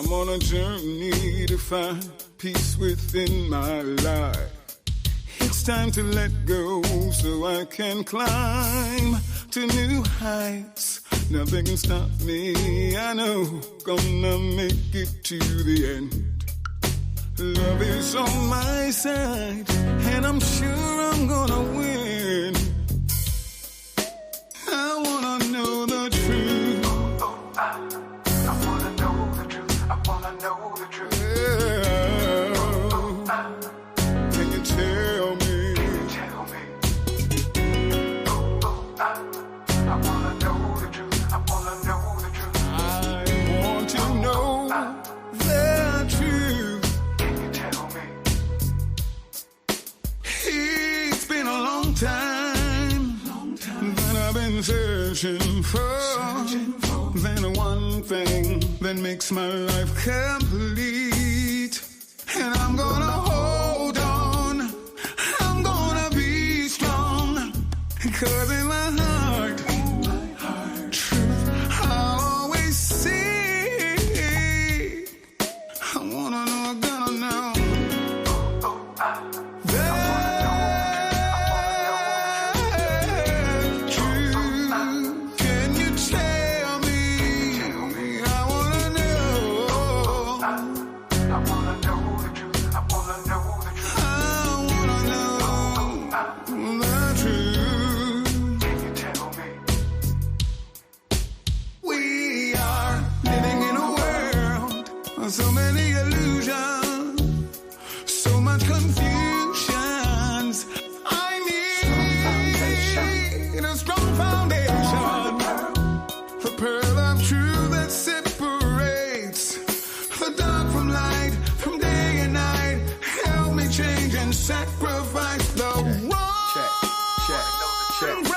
I'm on a journey to find peace within my life. It's time to let go so I can climb to new heights. Nothing can stop me, I know, gonna make it to the end. Love is on my side, and I'm sure I'm gonna win. I wanna know the truth. I wanna know the truth. I wanna know the truth. Can you tell me? Tell me. I wanna know the truth. I wanna know the truth. I want to know the truth. Can you tell me? It's been a long time that I've been searching for then one thing that makes my life complete. And I'm gonna hold on, I'm gonna be strong, 'cause in my heart, truth I'll always see. I wanna know, I'm gonna know. Can you tell me? I wanna know. I wanna know the truth. I wanna know the truth. I wanna know the truth. Can you tell me? We are living in a world of so many illusions, so much confusions. I need a strong foundation, the pearl of truth that separates the dark from light, from day and night. Help me change and sacrifice the wrong check. from the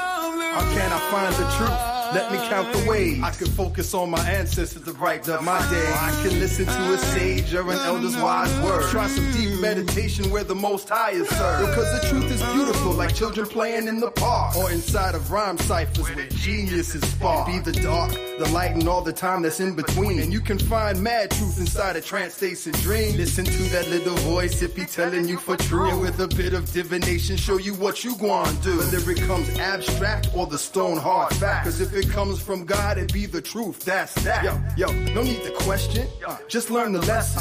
How can I find the truth? Let me count the ways. I can focus on my ancestors to brighten up my day. I can listen to a sage or an elder's wise word. Try some deep meditation where the Most High is served. Because the truth is beautiful, like children playing in the park. Or inside of rhyme ciphers where genius is spark. Be the dark, the light, and all the time that's in between. And you can find mad truth inside a trance states and dream. Listen to that little voice, it be telling you for true. And with a bit of divination, show you what you gonna do. Whether it comes abstract or the stone hard fact. 'Cause if it comes from God, it be the truth, that's that. Yo, no need to question, just learn the lesson.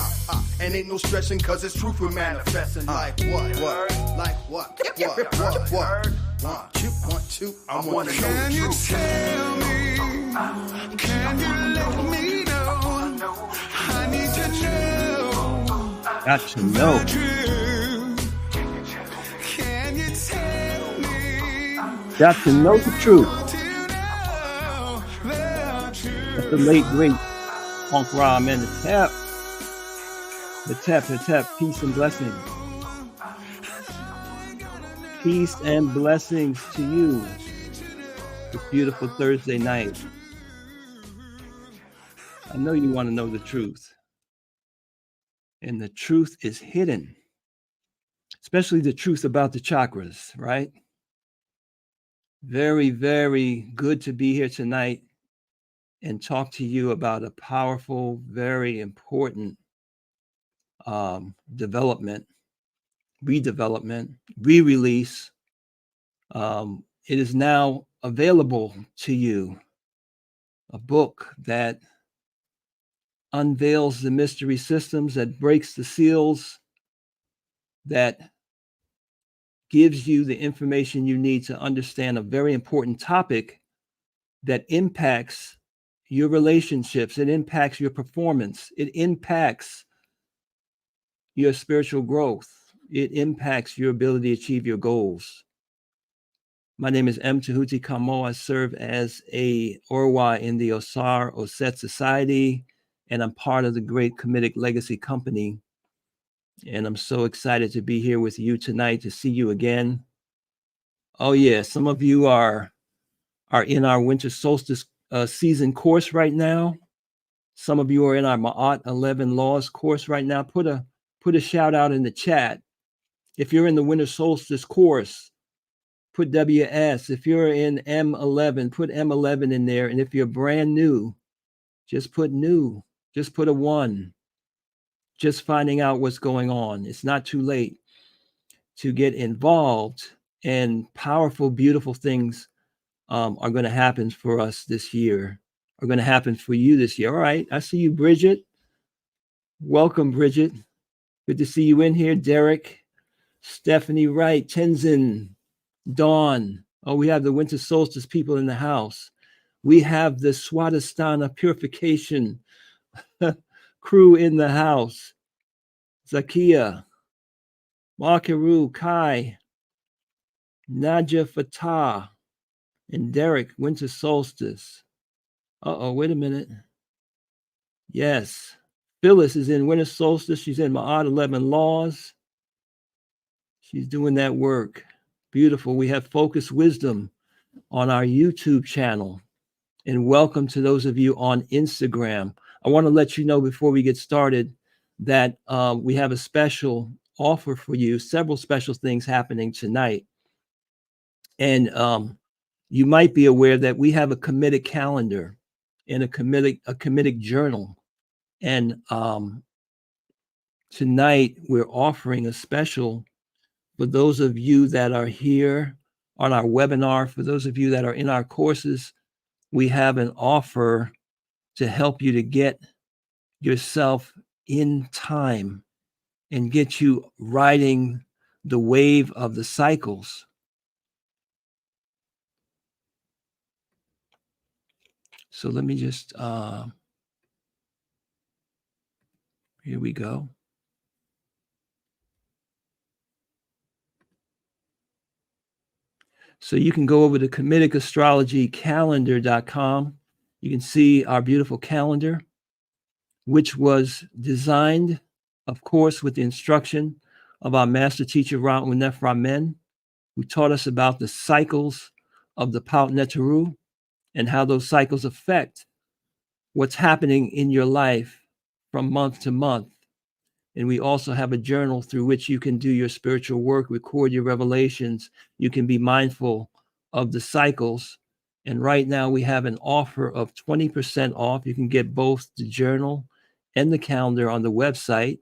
And ain't no stretching, 'cause it's truth we're manifesting. Like what? Like what? Want to? I wanna know Can the you truth. tell me? Can you let me know? I need to know Got to know. the truth. Can you tell me? Got to know the truth. Want to know the truth. The late great Punk Ra Amen, the tap, peace and blessings. Peace and blessings to you this beautiful Thursday night. I know you want to know the truth. And the truth is hidden, especially the truth about the chakras, right? Very, very good to be here tonight and talk to you about a powerful, very important development, redevelopment, re-release. It is now available to you, a book that unveils the mystery systems, that breaks the seals, that gives you the information you need to understand a very important topic that impacts your relationships, it impacts your performance, it impacts your spiritual growth, it impacts your ability to achieve your goals. My name is M. Tahuti Kamo. I serve as a Orwa in the Osar Osset Society, and I'm part of the great Comedic Legacy Company. And I'm so excited to be here with you tonight, to see you again. Oh yeah, some of you are in our winter solstice season course right now. Some of you are in our Ma'at 11 Laws course right now. Put a shout out in the chat. If you're in the winter solstice course, put WS. If you're in M11, put M11 in there. And if you're brand new, just put new. Just put a 1. just finding out what's going on. It's not too late to get involved, and powerful, beautiful things are going to happen for us this year, are going to happen for you this year. All right. I see you, Bridget. Welcome, Bridget. Good to see you in here. Derek, Stephanie Wright, Tenzin, Dawn. Oh, we have the winter solstice people in the house. We have the Swadhisthana purification crew in the house. Zakia, Makaru, Kai, Naja Fatah, and Derek, winter solstice. Wait a minute. Yes. Phyllis is in winter solstice. She's in Ma'at 11 Laws. She's doing that work. Beautiful. We have Focus Wisdom on our YouTube channel. And welcome to those of you on Instagram. I want to let you know before we get started that we have a special offer for you, several special things happening tonight. And you might be aware that we have a committed calendar and a committed journal. And tonight we're offering a special for those of you that are here on our webinar. For those of you that are in our courses, we have an offer to help you to get yourself in time and get you riding the wave of the cycles. So let me just, here we go. So you can go over to comiticastrologycalendar.com. You can see our beautiful calendar, which was designed, of course, with the instruction of our master teacher, Ra Un Nefer Amen, who taught us about the cycles of the Paut Neteru and how those cycles affect what's happening in your life from month to month. And we also have a journal through which you can do your spiritual work, record your revelations. You can be mindful of the cycles. And right now we have an offer of 20% off. You can get both the journal and the calendar on the website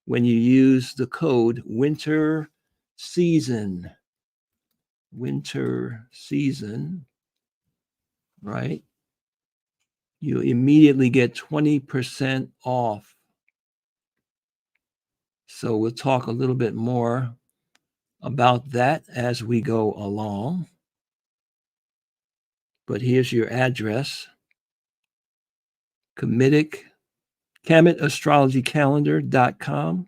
when you use the code winter season, right? You immediately get 20% off. So we'll talk a little bit more about that as we go along. But here's your address, kamitastrologycalendar.com,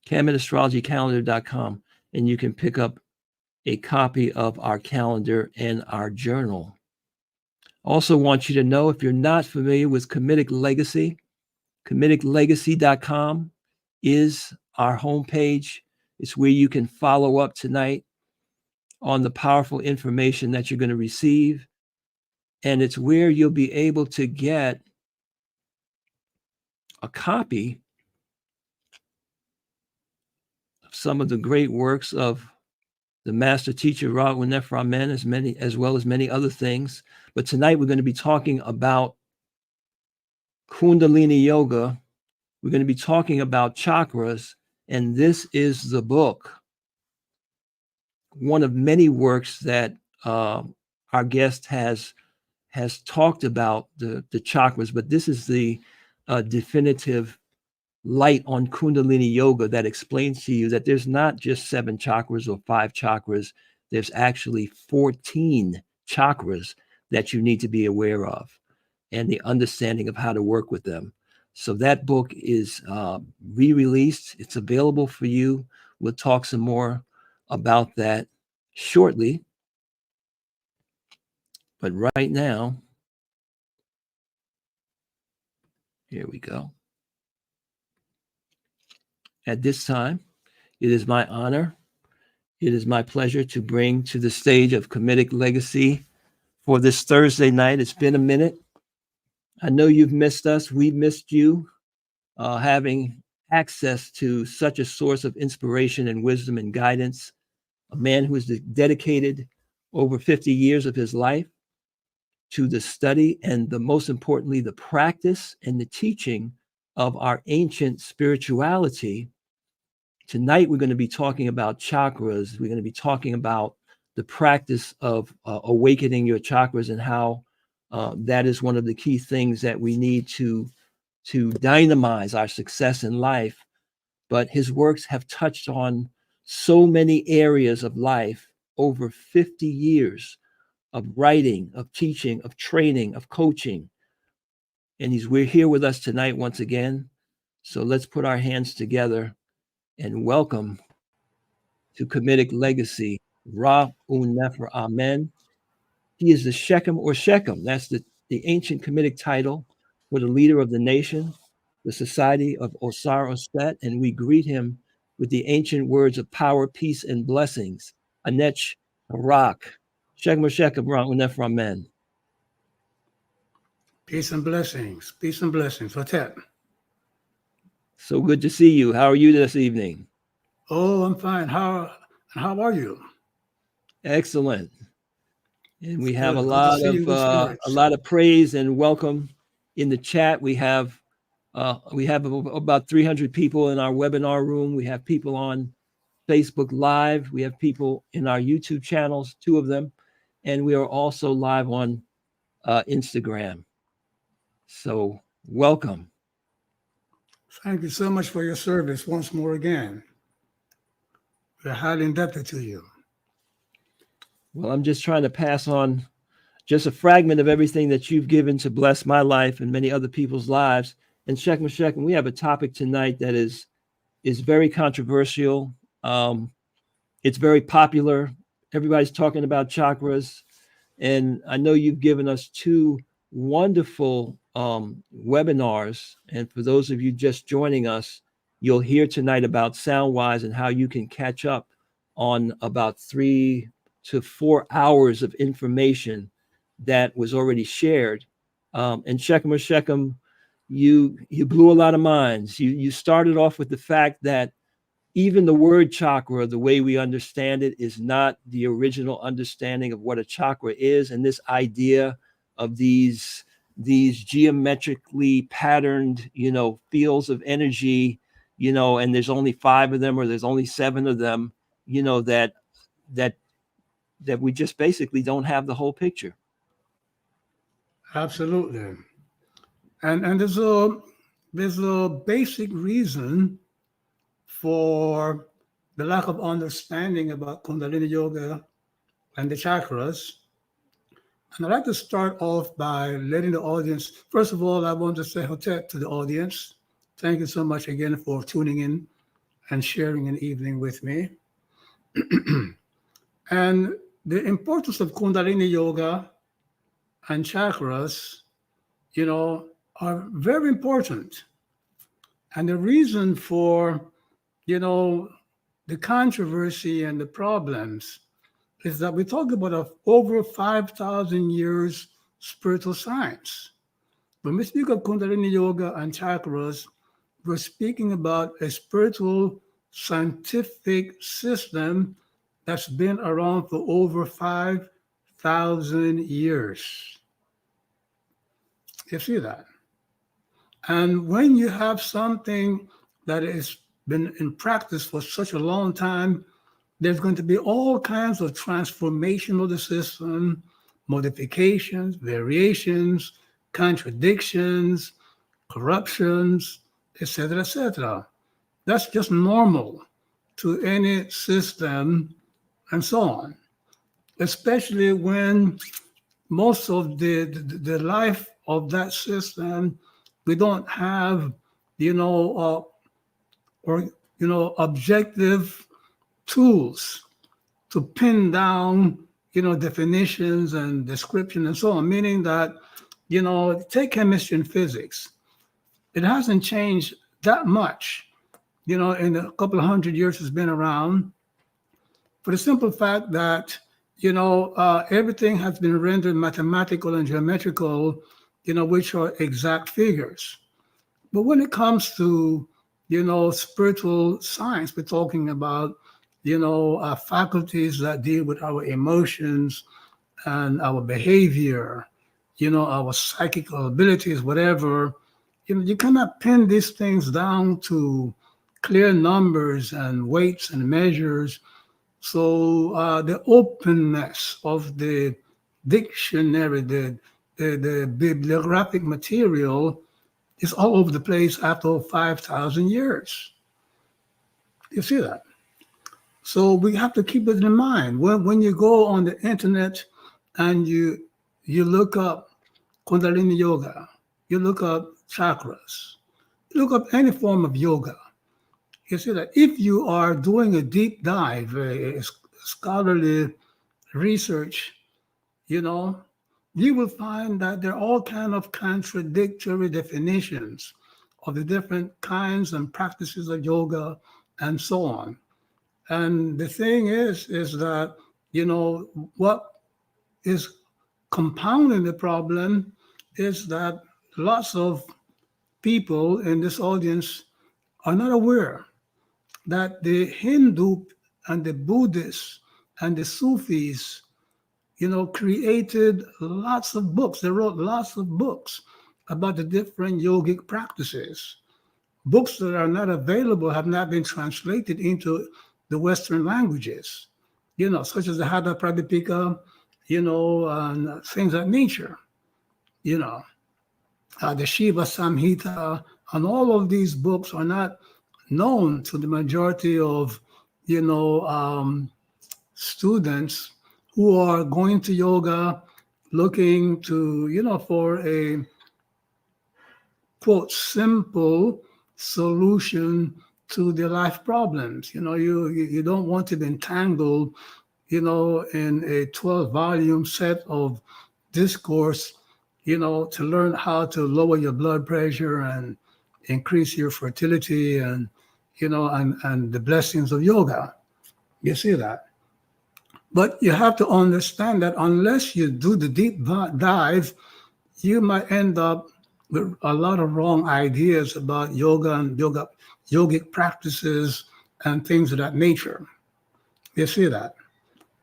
kamitastrologycalendar.com, and you can pick up a copy of our calendar and our journal. Also want you to know, if you're not familiar with Kamitic Legacy, kamiticlegacy.com is our homepage. It's where you can follow up tonight on the powerful information that you're going to receive. And it's where you'll be able to get a copy of some of the great works of the master teacher, Ra Un Nefer Amen, as well as many other things. But tonight we're going to be talking about Kundalini Yoga. We're going to be talking about chakras, and this is the book, one of many works that our guest has talked about the chakras, but this is the definitive light on Kundalini Yoga that explains to you that there's not just 7 chakras or 5 chakras. There's actually 14 chakras that you need to be aware of, and the understanding of how to work with them. So that book is re-released. It's available for you. We'll talk some more about that shortly. But right now, here we go. At this time, it is my honor, it is my pleasure to bring to the stage of Kamitic Legacy for this Thursday night. It's been a minute. I know you've missed us. We've missed you, having access to such a source of inspiration and wisdom and guidance, a man who has dedicated over 50 years of his life to the study and, most importantly, the practice and the teaching of our ancient spirituality. Tonight, we're going to be talking about chakras. We're going to be talking about the practice of awakening your chakras and how that is one of the key things that we need to dynamize our success in life. But his works have touched on so many areas of life, over 50 years of writing, of teaching, of training, of coaching. And we're here with us tonight once again. So let's put our hands together and welcome to Comedic Legacy, Ra Un Nefer Amen. He is the Shechem or Shechem. That's the ancient Comedic title for the leader of the nation, the Society of Osar Ostet, and we greet him with the ancient words of power, peace, and blessings. Anech Rak. Shechem or Shechem, Ra Un Nefer Amen. Peace and blessings. Peace and blessings. What's that? So good to see you. How are you this evening? Oh, I'm fine. How are you? Excellent. And we have Good. a Good lot of praise and welcome in the chat. We have about 300 people in our webinar room. We have people on Facebook Live. We have people in our YouTube channels, 2 of them, and we are also live on Instagram. So welcome. Thank you so much for your service once more again. We're highly indebted to you. Well, I'm just trying to pass on just a fragment of everything that you've given to bless my life and many other people's lives. And Shechem, we have a topic tonight that is very controversial. It's very popular. Everybody's talking about chakras. And I know you've given us 2 wonderful webinars. And for those of you just joining us, you'll hear tonight about Soundwise and how you can catch up on about 3 to 4 hours of information that was already shared. And Shechem, you blew a lot of minds. You started off with the fact that even the word chakra, the way we understand it, is not the original understanding of what a chakra is. And this idea of these geometrically patterned, fields of energy, and there's only 5 of them, or there's only 7 of them, that we just basically don't have the whole picture. Absolutely. And there's a basic reason for the lack of understanding about Kundalini Yoga and the chakras. And I'd like to start off by letting the audience, first of all, I want to say hotep to the audience. Thank you so much again for tuning in and sharing an evening with me. And the importance of Kundalini Yoga and chakras, are very important. And the reason for, the controversy and the problems is that we talk about over 5,000 years spiritual science. When we speak of Kundalini Yoga and chakras, we're speaking about a spiritual scientific system that's been around for over 5,000 years. You see that? And when you have something that has been in practice for such a long time, there's going to be all kinds of transformation of the system, modifications, variations, contradictions, corruptions, etc., etc. That's just normal to any system and so on, especially when most of the life of that system, we don't have, objective tools to pin down, definitions and description and so on, meaning that, take chemistry and physics. It hasn't changed that much, in a couple of hundred years it's been around, for the simple fact that, everything has been rendered mathematical and geometrical, which are exact figures. But when it comes to, spiritual science, we're talking about, faculties that deal with our emotions and our behavior, our psychical abilities, whatever, You cannot pin these things down to clear numbers and weights and measures. So the openness of the dictionary, the bibliographic material is all over the place after 5,000 years. You see that? So we have to keep it in mind. When you go on the internet and you look up Kundalini Yoga, you look up chakras, you look up any form of yoga, you see that if you are doing a deep dive, a scholarly research, you will find that there are all kind of contradictory definitions of the different kinds and practices of yoga and so on. And the thing is that, what is compounding the problem is that lots of people in this audience are not aware that the Hindu and the Buddhists and the Sufis, created lots of books. They wrote lots of books about the different yogic practices. Books that are not available have not been translated into the Western languages, such as the Hatha Pradipika, and things of that nature, the Shiva Samhita, and all of these books are not known to the majority of, students who are going to yoga, looking to, for a, quote, simple solution to their life problems. You don't want to be entangled, in a 12-volume set of discourse, to learn how to lower your blood pressure and increase your fertility and, and the blessings of yoga. You see that? But you have to understand that unless you do the deep dive, you might end up with a lot of wrong ideas about yoga and yogic practices and things of that nature. You see that?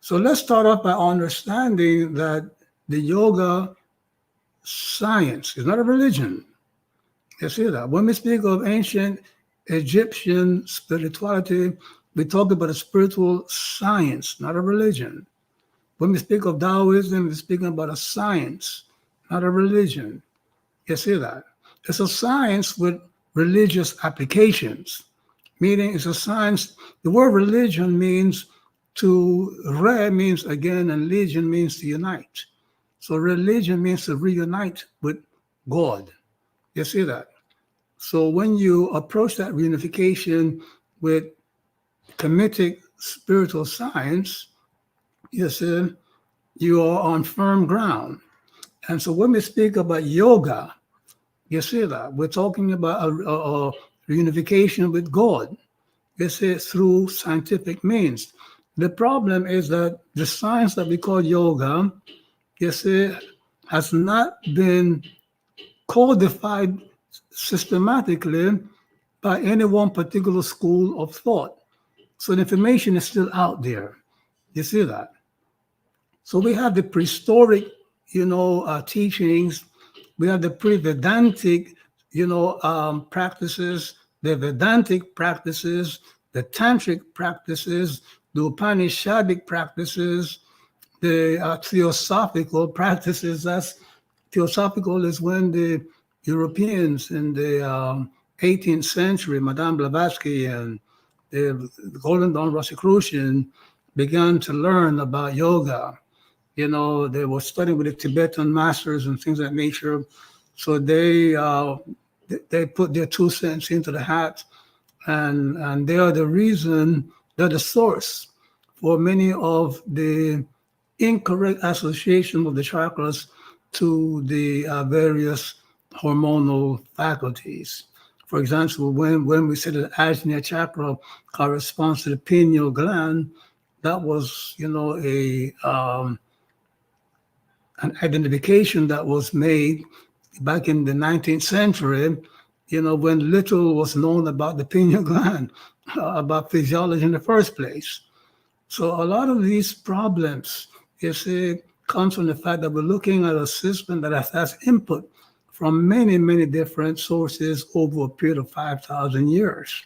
So let's start off by understanding that the yoga science is not a religion. You see that? When we speak of ancient Egyptian spirituality, we talk about a spiritual science, not a religion. When we speak of Taoism, we're speaking about a science, not a religion. You see that? It's a science with religious applications, meaning it's a science. The word religion means re means again, and legion means to unite. So religion means to reunite with God. You see that? So when you approach that reunification with Kemetic spiritual science, you see, you are on firm ground. And so when we speak about yoga, you see that we're talking about a reunification with God. You see, through scientific means. The problem is that the science that we call yoga, you see, has not been codified systematically by any one particular school of thought. So the information is still out there. You see that? So we have the prehistoric, teachings. We have the pre-Vedantic, practices, the Vedantic practices, the Tantric practices, the Upanishadic practices, the theosophical practices. That's theosophical is when the Europeans in the 18th century, Madame Blavatsky and the Golden Dawn Rosicrucian began to learn about yoga. They were studying with the Tibetan masters and things of that nature. So they put their 2 cents into the hat, and they are the reason, they're the source for many of the incorrect association of the chakras to the various hormonal faculties. For example, when we said that Ajna chakra corresponds to the pineal gland, that was, an identification that was made back in the 19th century, when little was known about the pineal gland, about physiology in the first place. So a lot of these problems, comes from the fact that we're looking at a system that has input from many, many different sources over a period of 5,000 years.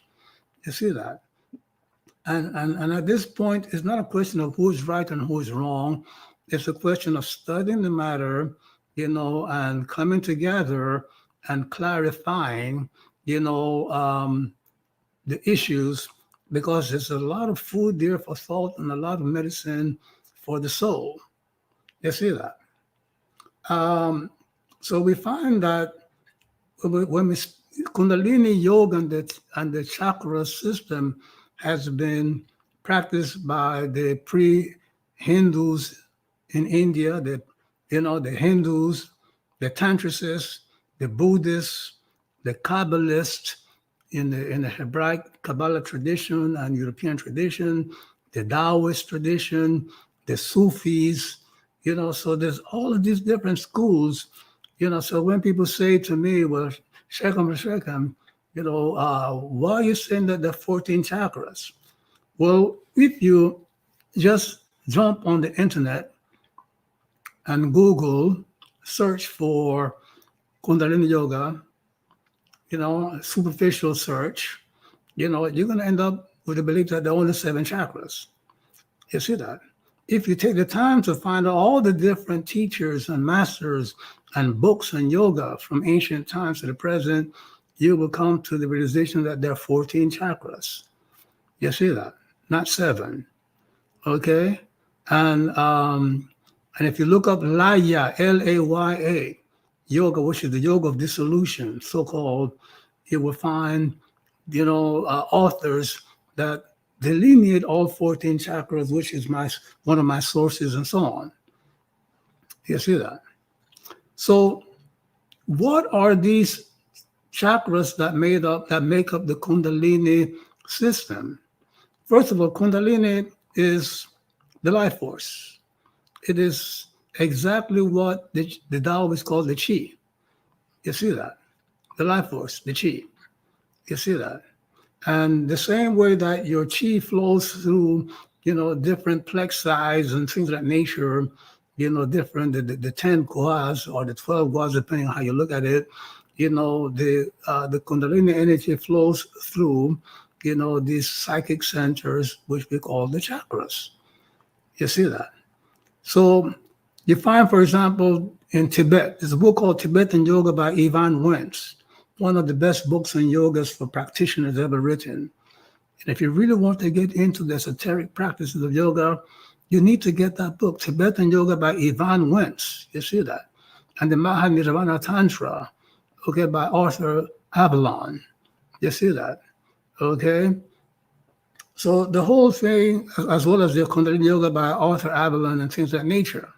You see that? And at this point, it's not a question of who's right and who's wrong. It's a question of studying the matter, and coming together and clarifying, the issues, because there's a lot of food there for thought and a lot of medicine for the soul. You see that? So we find that when we Kundalini Yoga and the chakra system has been practiced by the pre-Hindus in India, the Hindus, the Tantricists, the Buddhists, the Kabbalists in the Hebraic Kabbalah tradition and European tradition, the Taoist tradition, the Sufis, so there's all of these different schools, so when people say to me, well, Shekhem, why are you saying that there are 14 chakras? Well, if you just jump on the internet and Google, search for Kundalini Yoga, superficial search, you're going to end up with the belief that there are only 7 chakras. You see that? If you take the time to find out all the different teachers and masters and books and yoga from ancient times to the present, you will come to the realization that there are 14 chakras. You see that? Not 7. Okay? And if you look up Laya, Laya, yoga, which is the yoga of dissolution, so-called, you will find, authors that delineate all 14 chakras, which is one of my sources, and so on. You see that? So what are these chakras that make up the Kundalini system? First of all, Kundalini is the life force. It is exactly what the Taoists call the chi. You see that? The life force, the chi. You see that? And the same way that your chi flows through, different plexi and things like nature, different, the 10 guas or the 12 guas, depending on how you look at it, the Kundalini energy flows through, these psychic centers, which we call the chakras. You see that? So you find, for example, in Tibet, there's a book called Tibetan Yoga by Ivan Wentz, one of the best books on yogas for practitioners ever written. And if you really want to get into the esoteric practices of yoga, you need to get that book, Tibetan Yoga by Ivan Wentz. You see that? And the Mahanirvana Tantra, by Arthur Avalon. You see that? Okay? So the whole thing, as well as the Kundalini Yoga by Arthur Avalon and things of that nature.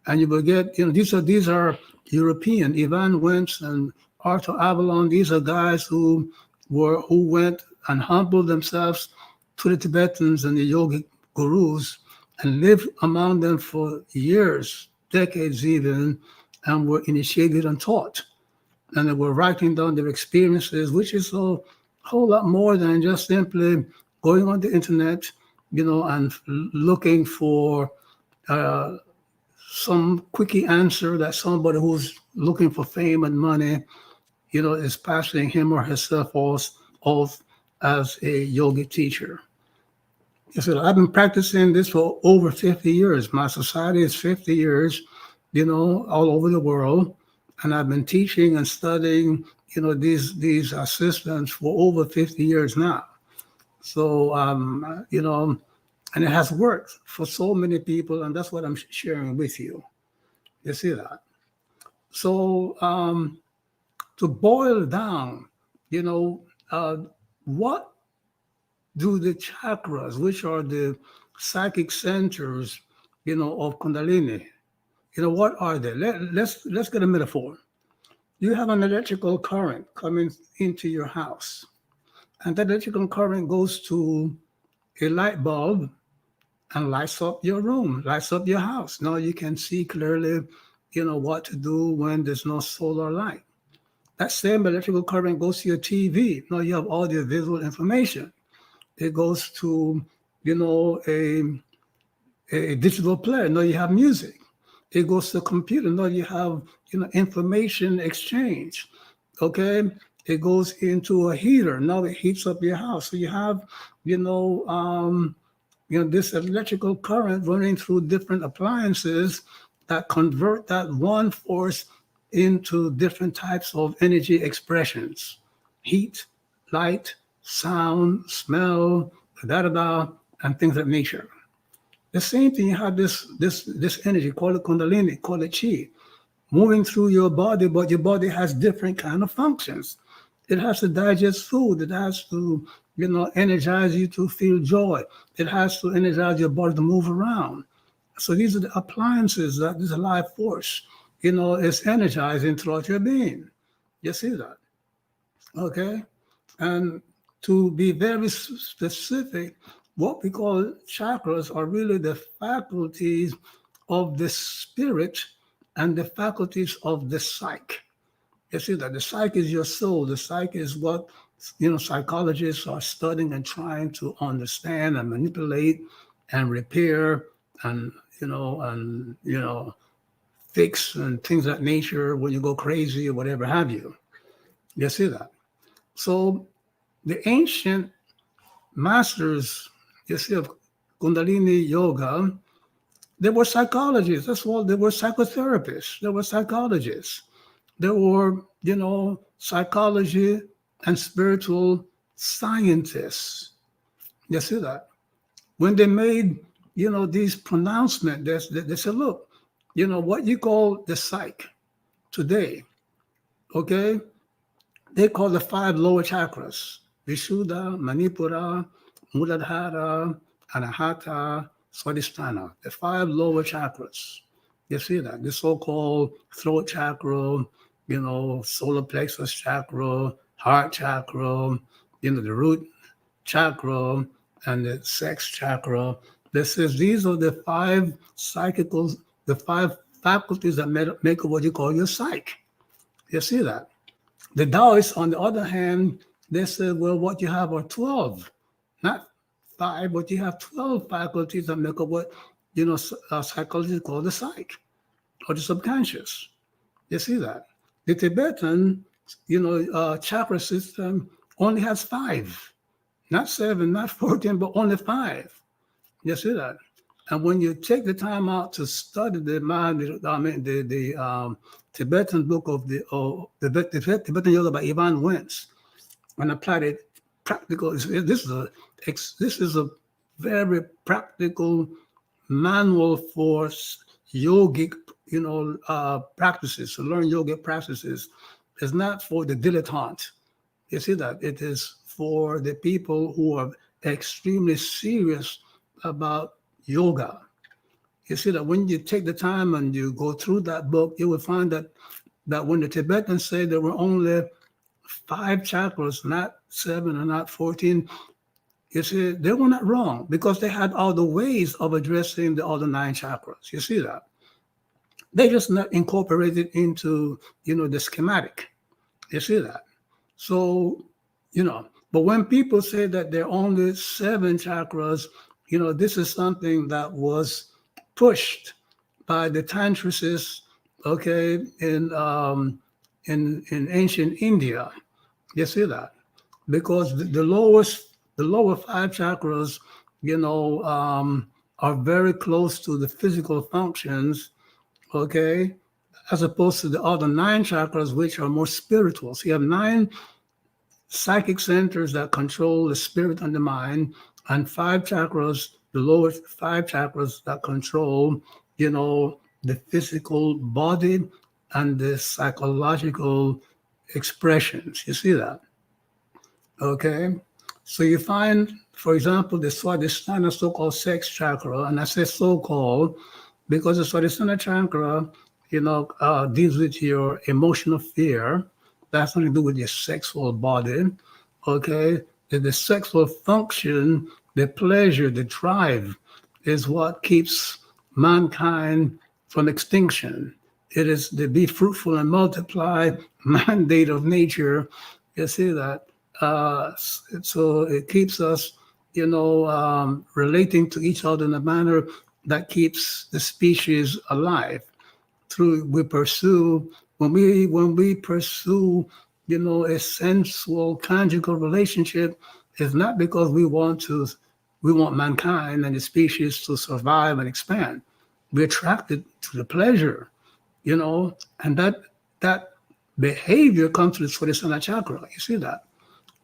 And you will get, these are European, Ivan Wentz and Arthur Avalon. These are guys who went and humbled themselves to the Tibetans and the yogic gurus and lived among them for years, decades even, and were initiated and taught. And they were writing down their experiences, which is a whole lot more than just simply going on the internet, and looking for some quickie answer that somebody who's looking for fame and money, is passing him or herself off as a yogi teacher. So I've been practicing this for over 50 years. My society is 50 years, all over the world. And I've been teaching and studying, these systems for over 50 years now. So, and it has worked for so many people, and that's what I'm sharing with you. You see that? So, to boil down, what do the chakras, which are the psychic centers, of Kundalini, what are they? Let's get a metaphor. You have an electrical current coming into your house, and that electrical current goes to a light bulb and lights up your room, lights up your house. Now you can see clearly, what to do when there's no solar light. That same electrical current goes to your TV. Now you have audio visual information. It goes to, a digital player. Now you have music. it goes to the computer. Now you have, information exchange. Okay, it goes into a heater. Now it heats up your house. So you have, this electrical current running through different appliances that convert that one force into different types of energy expressions: heat, light, sound, smell, da da da, and things of nature. The same thing, you have this energy, call it Kundalini, call it chi, moving through your body, but your body has different kind of functions. It has to digest food. It has to, energize you to feel joy. It has to energize your body to move around. So these are the appliances that this life force, is energizing throughout your being. You see that? Okay? And to be very specific, what we call chakras are really the faculties of the spirit and the faculties of the psyche. You see that the psyche is your soul. The psyche is what psychologists are studying and trying to understand and manipulate and repair and fix and things of that nature when you go crazy or whatever have you. You see that? So the ancient masters, of Kundalini Yoga, they were psychologists. That's all. They were psychotherapists. They were psychologists. There were, psychology and spiritual scientists. You see that? When they made, these pronouncements, they said, look, what you call the psyche today, okay? They call the 5 lower chakras: Vishuddha, Manipura, Muladhara, Anahata, Swadhisthana, the 5 lower chakras. You see that? The so-called throat chakra, solar plexus chakra, heart chakra, the root chakra, and the sex chakra. This says these are the 5 psychicals, the 5 faculties that make up what you call your psyche. You see that? The Taoists, on the other hand, they said, well, what you have are 12, not 5, but you have 12 faculties that make up what, psychologists call the psyche or the subconscious. You see that? The Tibetan, chakra system only has 5, not 7, not 14, but only 5. You see that? And when you take the time out to study the Tibetan book of the Tibetan Yoga by Ivan Wentz, and applied it practical. This is a very practical manual for yogic, practices, to learn yogic practices. It's not for the dilettante. You see that? It is for the people who are extremely serious about yoga. You see that when you take the time and you go through that book, you will find that when the Tibetans say there were only 5 chakras, not 7 or not 14, you see, they were not wrong, because they had all the ways of addressing the other 9 chakras. You see that? They just not incorporated into, the schematic. You see that? So, but when people say that there are only 7 chakras, this is something that was pushed by the tantricists, okay, in ancient India. You see that? Because the lower 5 chakras, are very close to the physical functions, okay, as opposed to the other 9 chakras, which are more spiritual. So you have 9 psychic centers that control the spirit and the mind, and 5 chakras, the lower 5 chakras that control, the physical body and the psychological expressions. You see that? Okay. So you find, for example, the Swadhisthana, so-called sex chakra, and I say so-called because the Swadhisthana chakra, deals with your emotional fear. That has something to do with your sexual body. Okay. The sexual function, the pleasure, the drive is what keeps mankind from extinction. It is the be fruitful and multiply mandate of nature. You see that? So it keeps us, relating to each other in a manner that keeps the species alive. when we pursue, a sensual conjugal relationship, it's not because we want mankind and the species to survive and expand. We're attracted to the pleasure, and that behavior comes to the Swadhisthana chakra. You see that?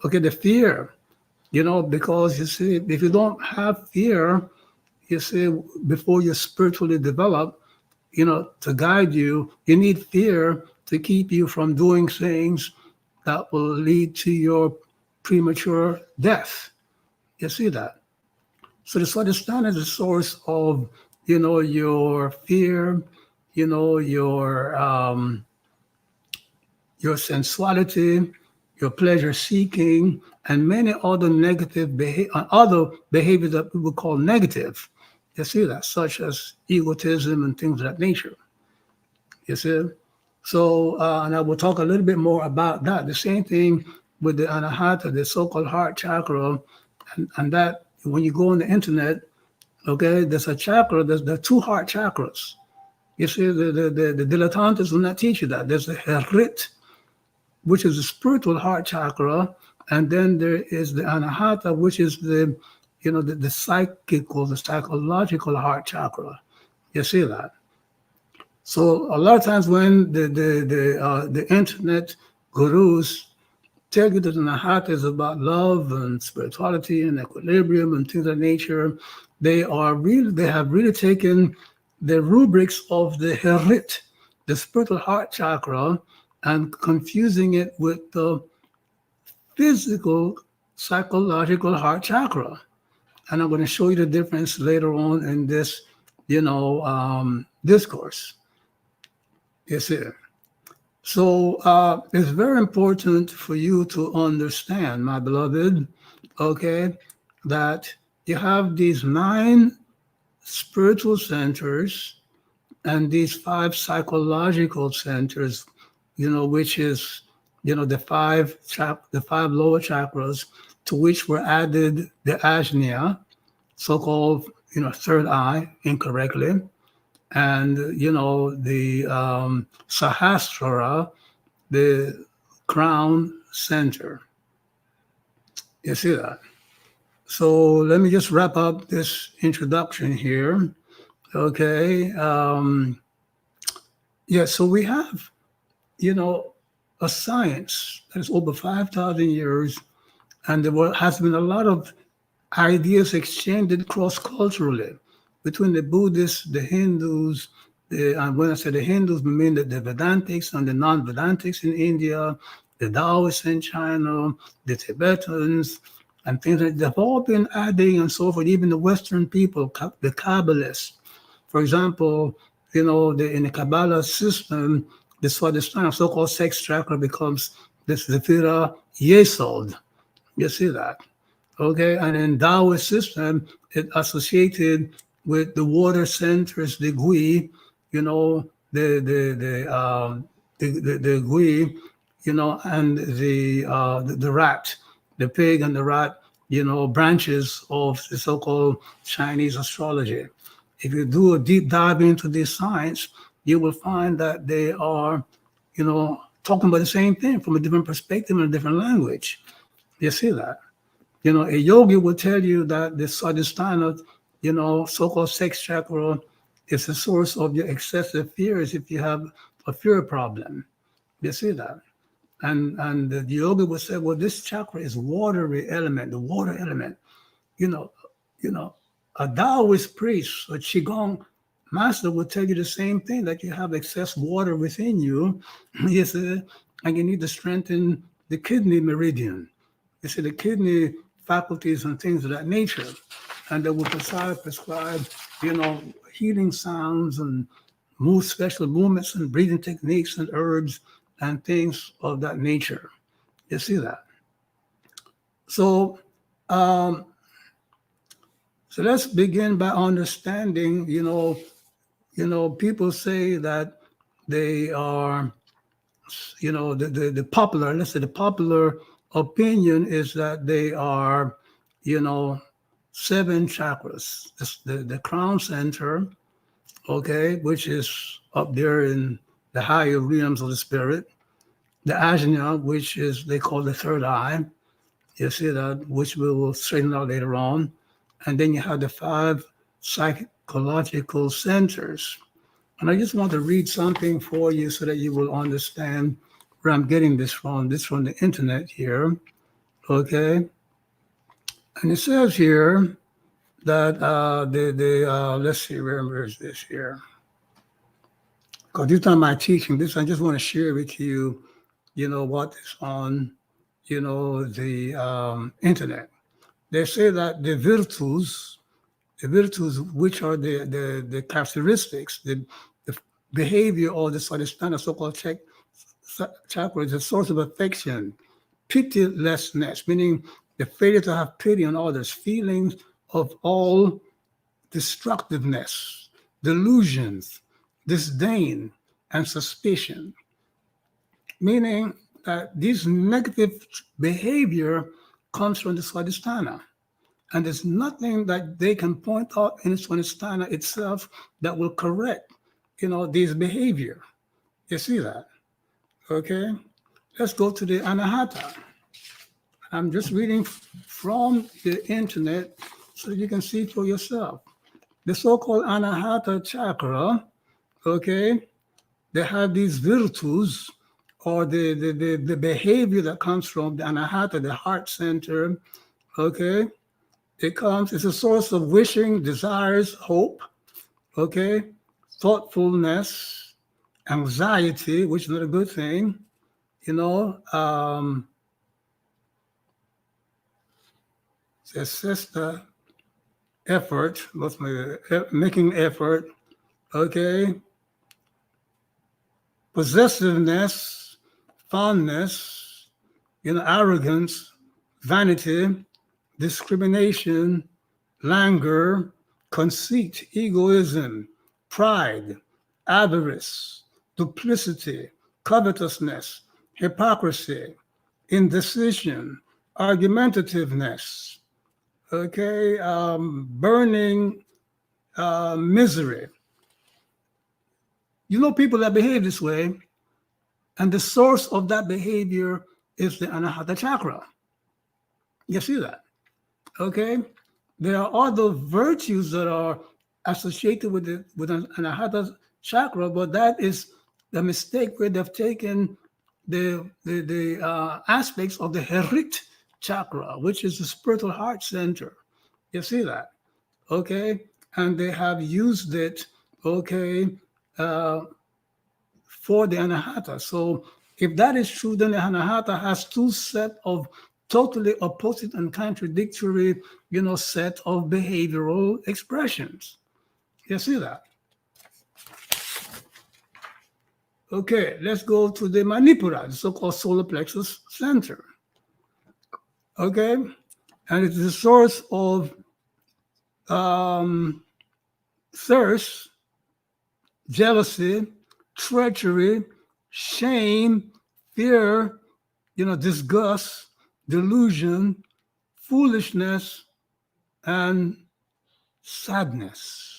Okay, the fear, because you see, if you don't have fear, you see, before you spiritually develop, to guide you, you need fear to keep you from doing things that will lead to your premature death. You see that? So the Swadhisthana is the source of, your fear, your sensuality, your pleasure seeking, and many other other behaviors that we would call negative. You see that, such as egotism and things of that nature. You see? So, and I will talk a little bit more about that. The same thing with the anahata, the so-called heart chakra, and that when you go on the internet, okay, there's a chakra, there are two heart chakras. You see, the dilettantes will not teach you that. There's the enriched, which is the spiritual heart chakra, and then there is the anahata, which is the psychical, the psychological heart chakra. You see that? So a lot of times when the internet gurus tell you that the anahata is about love and spirituality and equilibrium and things of that nature, they have really taken the rubrics of the enriched, the spiritual heart chakra, and confusing it with the physical, psychological heart chakra. And I'm going to show you the difference later on in this, discourse. You see. So it's very important for you to understand, my beloved, okay, that you have these 9 spiritual centers and these 5 psychological centers, which is, the 5 lower chakras, to which were added the ajna, so-called, third eye, incorrectly, and, the sahasrara, the crown center. You see that? So let me just wrap up this introduction here. Okay. So we have, a science that is over 5,000 years, and there has been a lot of ideas exchanged cross-culturally between the Buddhists, the Hindus, and when I say the Hindus, we mean the Vedantics and the non-Vedantics in India, the Taoists in China, the Tibetans, and things like that. They've all been adding and so forth, even the Western people, the Kabbalists. For example, in the Kabbalah system, the Swadhisthana, so-called sex chakra, becomes the Sephira Yesod. You see that? Okay, and in Taoist system, it associated with the water centers, the Gui, the Gui, and the rat, the pig and the rat, branches of the so-called Chinese astrology. If you do a deep dive into this science, you will find that they are, talking about the same thing from a different perspective and a different language. You see that? A yogi will tell you that the Swadhisthana, so-called sex chakra, is the source of your excessive fears if you have a fear problem. You see that? And the yogi will say, well, this chakra is watery element, the water element. A Taoist priest, a Qigong master will tell you the same thing, that you have excess water within you, you see, and you need to strengthen the kidney meridian. You see, the kidney faculties and things of that nature. And they will prescribe, healing sounds and special movements and breathing techniques and herbs and things of that nature. You see that? So, so let's begin by understanding, people say that they are, the popular opinion is that they are, 7 chakras. The crown center, okay, which is up there in the higher realms of the spirit. The ajna, which is they call the third eye. You see that, which we will straighten out later on. And then you have the 5 psychological centers. And I just want to read something for you so that you will understand where I'm getting this from. This from the internet here. Okay. And it says here that let's see, where is this here? Because this is not my teaching. This I just want to share with you, what is on, the internet. They say that the virtues, which are the characteristics, the behavior or the Swadhisthana so-called chakra is a source of affection, pitilessness, meaning the failure to have pity on others, feelings of all destructiveness, delusions, disdain, and suspicion, meaning that this negative behavior comes from the Swadhisthana. And there's nothing that they can point out in the Swadhisthana itself that will correct, this behavior. You see that? Okay? Let's go to the Anahata. I'm just reading from the internet so you can see for yourself. The so-called Anahata chakra, okay, they have these virtues or the behavior that comes from the Anahata, the heart center, okay? It's a source of wishing, desires, hope, okay? Thoughtfulness, anxiety, which is not a good thing, assist the effort, making effort, okay? Possessiveness, fondness, arrogance, vanity, discrimination, languor, conceit, egoism, pride, avarice, duplicity, covetousness, hypocrisy, indecision, argumentativeness, okay, burning misery. People that behave this way, and the source of that behavior is the Anahata chakra. You see that? Okay? There are other virtues that are associated with an Anahata chakra, but that is the mistake where they've taken the aspects of the enriched chakra, which is the spiritual heart center. You see that? Okay? And they have used it, okay, for the Anahata. So if that is true, then the Anahata has 2 sets of totally opposite and contradictory, set of behavioral expressions. You see that? Okay, let's go to the Manipura, the so-called solar plexus center. Okay, and it's the source of thirst, jealousy, treachery, shame, fear, disgust, delusion, foolishness, and sadness.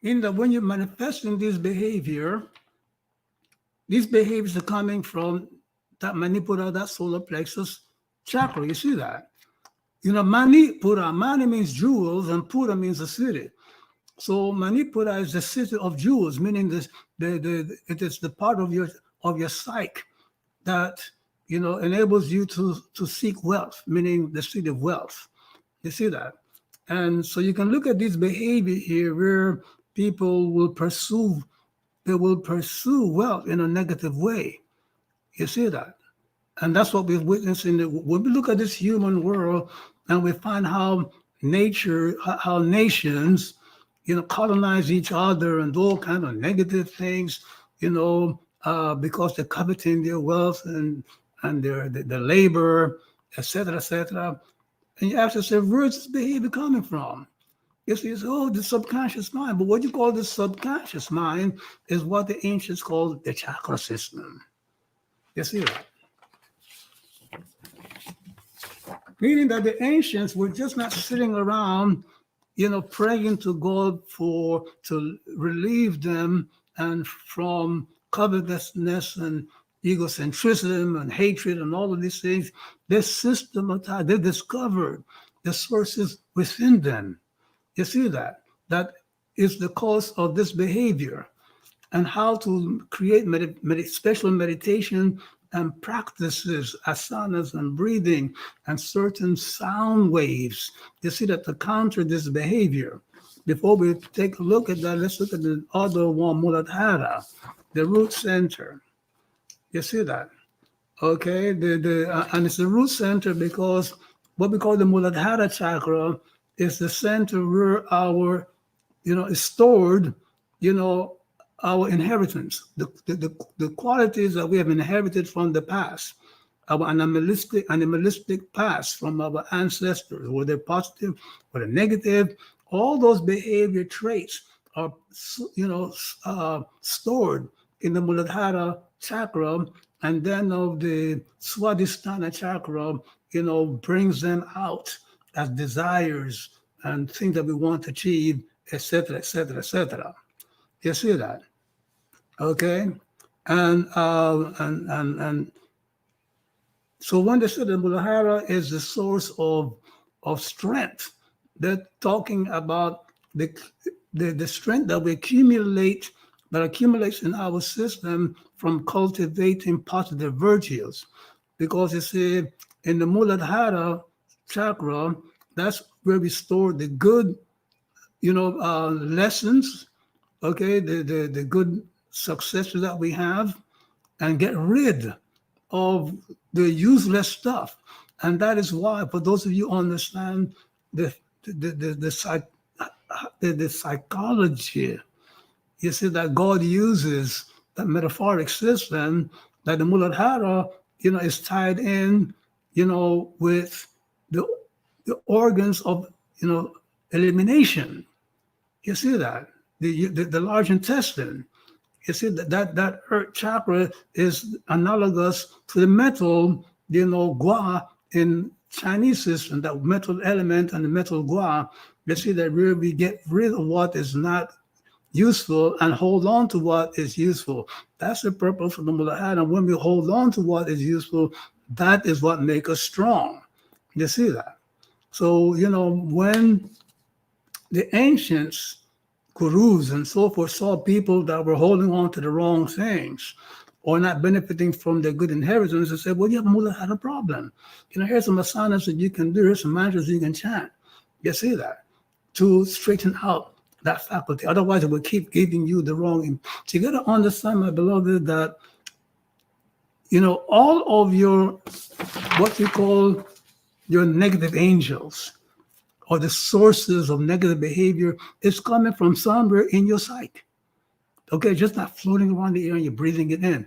In that when you're manifesting these behaviors are coming from that Manipura, that solar plexus chakra. You see that? Manipura, Mani means jewels and Pura means a city. So Manipura is the city of jewels, meaning it is the part of your psyche that enables you to seek wealth, meaning the city of wealth. You see that? And so you can look at this behavior here where people will pursue wealth in a negative way. You see that? And that's what we're witnessing. When we look at this human world and we find how nations, colonize each other and do all kind of negative things, because they're coveting their wealth and their labor, etc., etc. And you ask yourself, where's this behavior coming from? You see, the subconscious mind. But what you call the subconscious mind is what the ancients called the chakra system. You see that? Meaning that the ancients were just not sitting around, praying to God to relieve them and from covetousness and egocentrism and hatred and all of these things. They systematized, they discovered the sources within them. You see that? That is the cause of this behavior, and how to create special meditation and practices, asanas and breathing and certain sound waves. You see that to counter this behavior. Before we take a look at that, let's look at the other one, Muladhara, the root center. You see that? Okay, and it's the root center because what we call the Muladhara chakra is the center where our, is stored, our inheritance, the qualities that we have inherited from the past, our animalistic past from our ancestors, whether positive or negative. All those behavior traits are, stored in the Muladhara chakra, and then of the Swadhisthana chakra, brings them out as desires and things that we want to achieve, etc., etc., etc. You see that? Okay, and so when they said that Muladhara is the source of strength, they're talking about the strength that we accumulate, that accumulates in our system from cultivating positive virtues. Because you see, in the Muladhara chakra, that's where we store the good, lessons, okay, the good successes that we have, and get rid of the useless stuff. And that is why, for those of you who understand the psychology, you see that God uses that metaphoric system, that the Muladhara, is tied in, with the organs of, elimination. You see that? The large intestine. You see that earth chakra is analogous to the metal, gua in Chinese system, that metal element and the metal gua. You see that where we get rid of what is not useful and hold on to what is useful. That's the purpose of the Muladhara. And when we hold on to what is useful, that is what makes us strong. You see that? So, when the ancients, gurus and so forth, saw people that were holding on to the wrong things or not benefiting from their good inheritance, they said, well, you have a Muladhara problem. Here's some asanas that you can do, here's some mantras you can chant. You see that? To straighten out that faculty. Otherwise, it will keep giving you the wrong. So you got to understand, my beloved, that, all of your, what we call your negative angels, or the sources of negative behavior, is coming from somewhere in your psyche. Okay, just not floating around the air and you're breathing it in.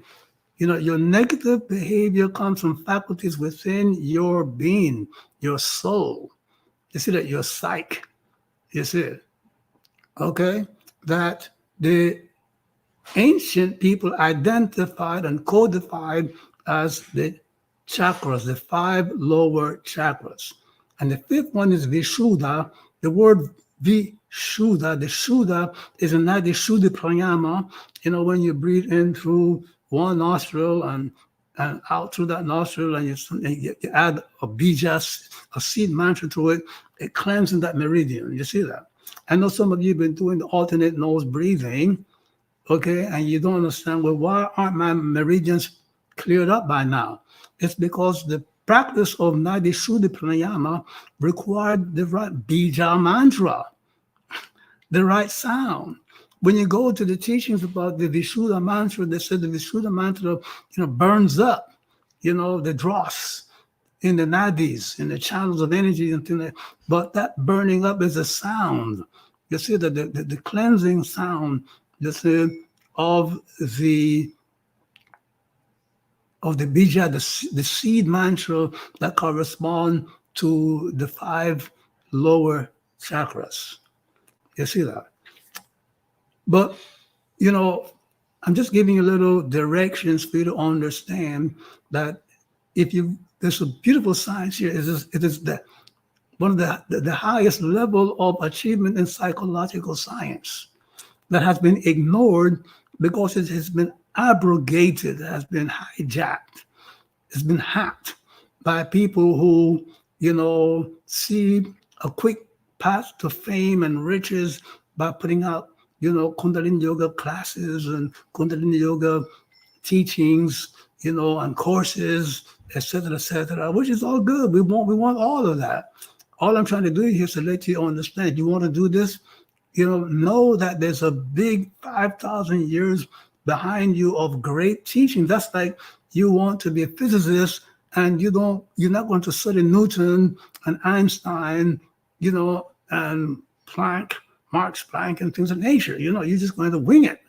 Your negative behavior comes from faculties within your being, your soul. You see that? Your psyche. You see it? Okay, that the ancient people identified and codified as the chakras, the 5 lower chakras. And the 5th one is Vishuddha. The word Vishuddha, the Shuddha is in that the Shuddha pranayama, when you breathe in through one nostril and out through that nostril, and you add a bija, a seed mantra to it, it cleanses that meridian. You see that? I know some of you have been doing the alternate nose breathing, okay, and you don't understand, well, why aren't my meridians cleared up by now? It's because the practice of Nadi Shuddha Pranayama required the right bija mantra, the right sound. When you go to the teachings about the Vishuddha mantra, they said the Vishuddha mantra, burns up, the dross in the nadis, in the channels of energy, and things like that. But that burning up is a sound. You see that the cleansing sound, you see, of the bija, the seed mantra that correspond to the 5 lower chakras. You see that? But, I'm just giving you little directions for you to understand that there's a beautiful science here. It is that one of the highest level of achievement in psychological science that has been ignored because it has been abrogated, has been hijacked, it's been hacked by people who, see a quick path to fame and riches by putting out, Kundalini Yoga classes and Kundalini Yoga teachings, and courses, etc., which is all good. We want all of that. All I'm trying to do here is to let you understand. You want to do this, know that there's a big 5,000 years behind you of great teaching. That's like you want to be a physicist and you're not going to study Newton and Einstein, and Planck, Max Planck and things of nature. You're just going to wing it.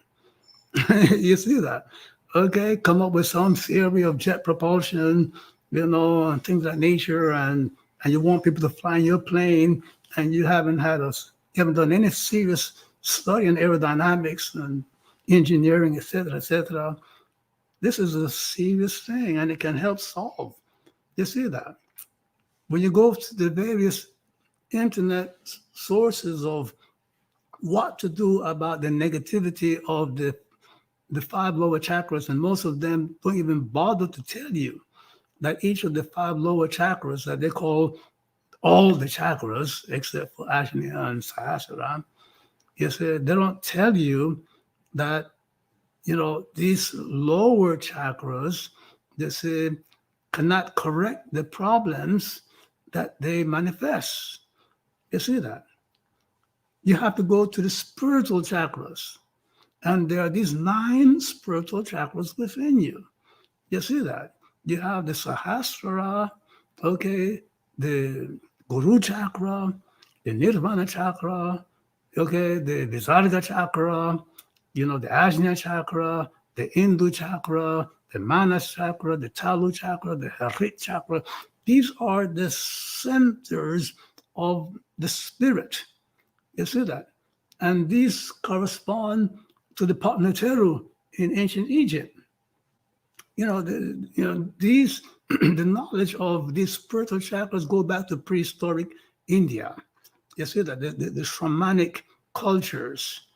You see that? Okay, come up with some theory of jet propulsion, and things of that nature, and you want people to fly in your plane, and you haven't done any serious study in aerodynamics and engineering, etc. This is a serious thing, and it can help solve. You see that? When you go to the various internet sources of what to do about the negativity of the 5 lower chakras, and most of them don't even bother to tell you that each of the 5 lower chakras that they call all the chakras, except for Ajna and Sahasrara, they don't tell you that, these lower chakras, they say, cannot correct the problems that they manifest. You see that? You have to go to the spiritual chakras. And there are these 9 spiritual chakras within you. You see that? You have the Sahasrara, the Guru chakra, the Nirvana chakra, the Visarga chakra, the Ajna chakra, the Indu chakra, the Manas chakra, the Talu chakra, the Enriched chakra. These are the centers of the spirit. You see that? And these correspond to the Patnateru in ancient Egypt. These the knowledge of these spiritual chakras go back to prehistoric India. You see that the shamanic cultures.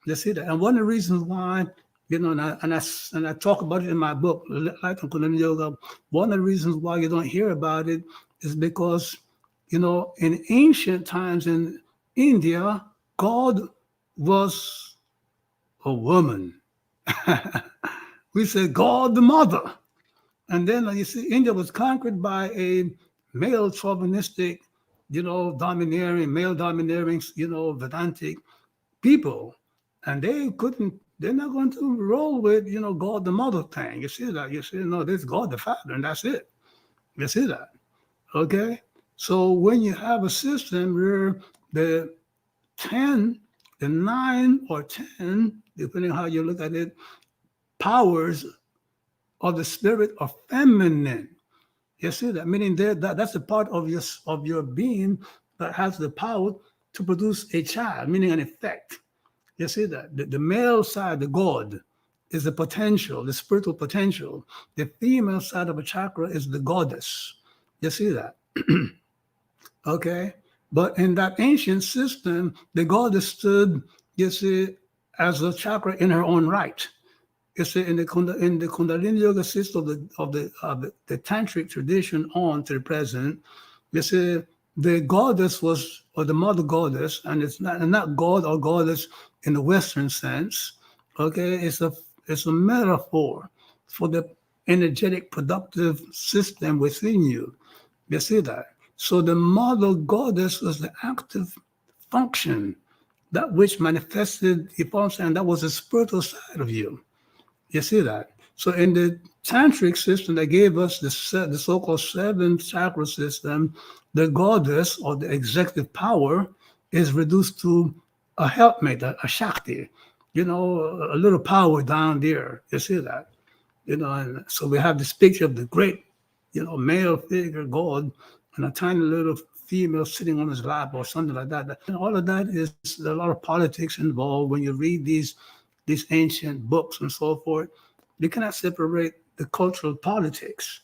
You see that, and one of the reasons why, and I talk about it in my book, Enlightening Kundalini Yoga. One of the reasons why you don't hear about it is because, in ancient times in India, God was a woman. We say God the mother. And then you see, India was conquered by a male chauvinistic, male domineering, Vedantic people. And they're not going to roll with, God the mother thing. You see that? You see, no, there's God the Father, and that's it. You see that? Okay? So when you have a system where the 9 or 10, depending on how you look at it, powers of the spirit are feminine. You see that? Meaning that's a part of your being that has the power to produce a child, meaning an effect. You see that? The male side, the God, is the potential, the spiritual potential. The female side of a chakra is the goddess. You see that? Okay? But in that ancient system, the goddess stood, you see, as a chakra in her own right. You see, in the Kundalini Yoga system of the tantric tradition on to the present, you see, the goddess or the mother goddess, and it's not God or goddess in the Western sense. Okay, it's a metaphor for the energetic productive system within you. You see that? So the mother goddess was the active function, that which manifested, that was the spiritual side of you. You see that? So in the tantric system that gave us the so-called 7 chakra system, the goddess or the executive power is reduced to a helpmate, a Shakti, a little power down there. You see that? And so we have this picture of the great, male figure, God, and a tiny little female sitting on his lap or something like that. And all of that is a lot of politics involved when you read these ancient books and so forth. You cannot separate the cultural politics.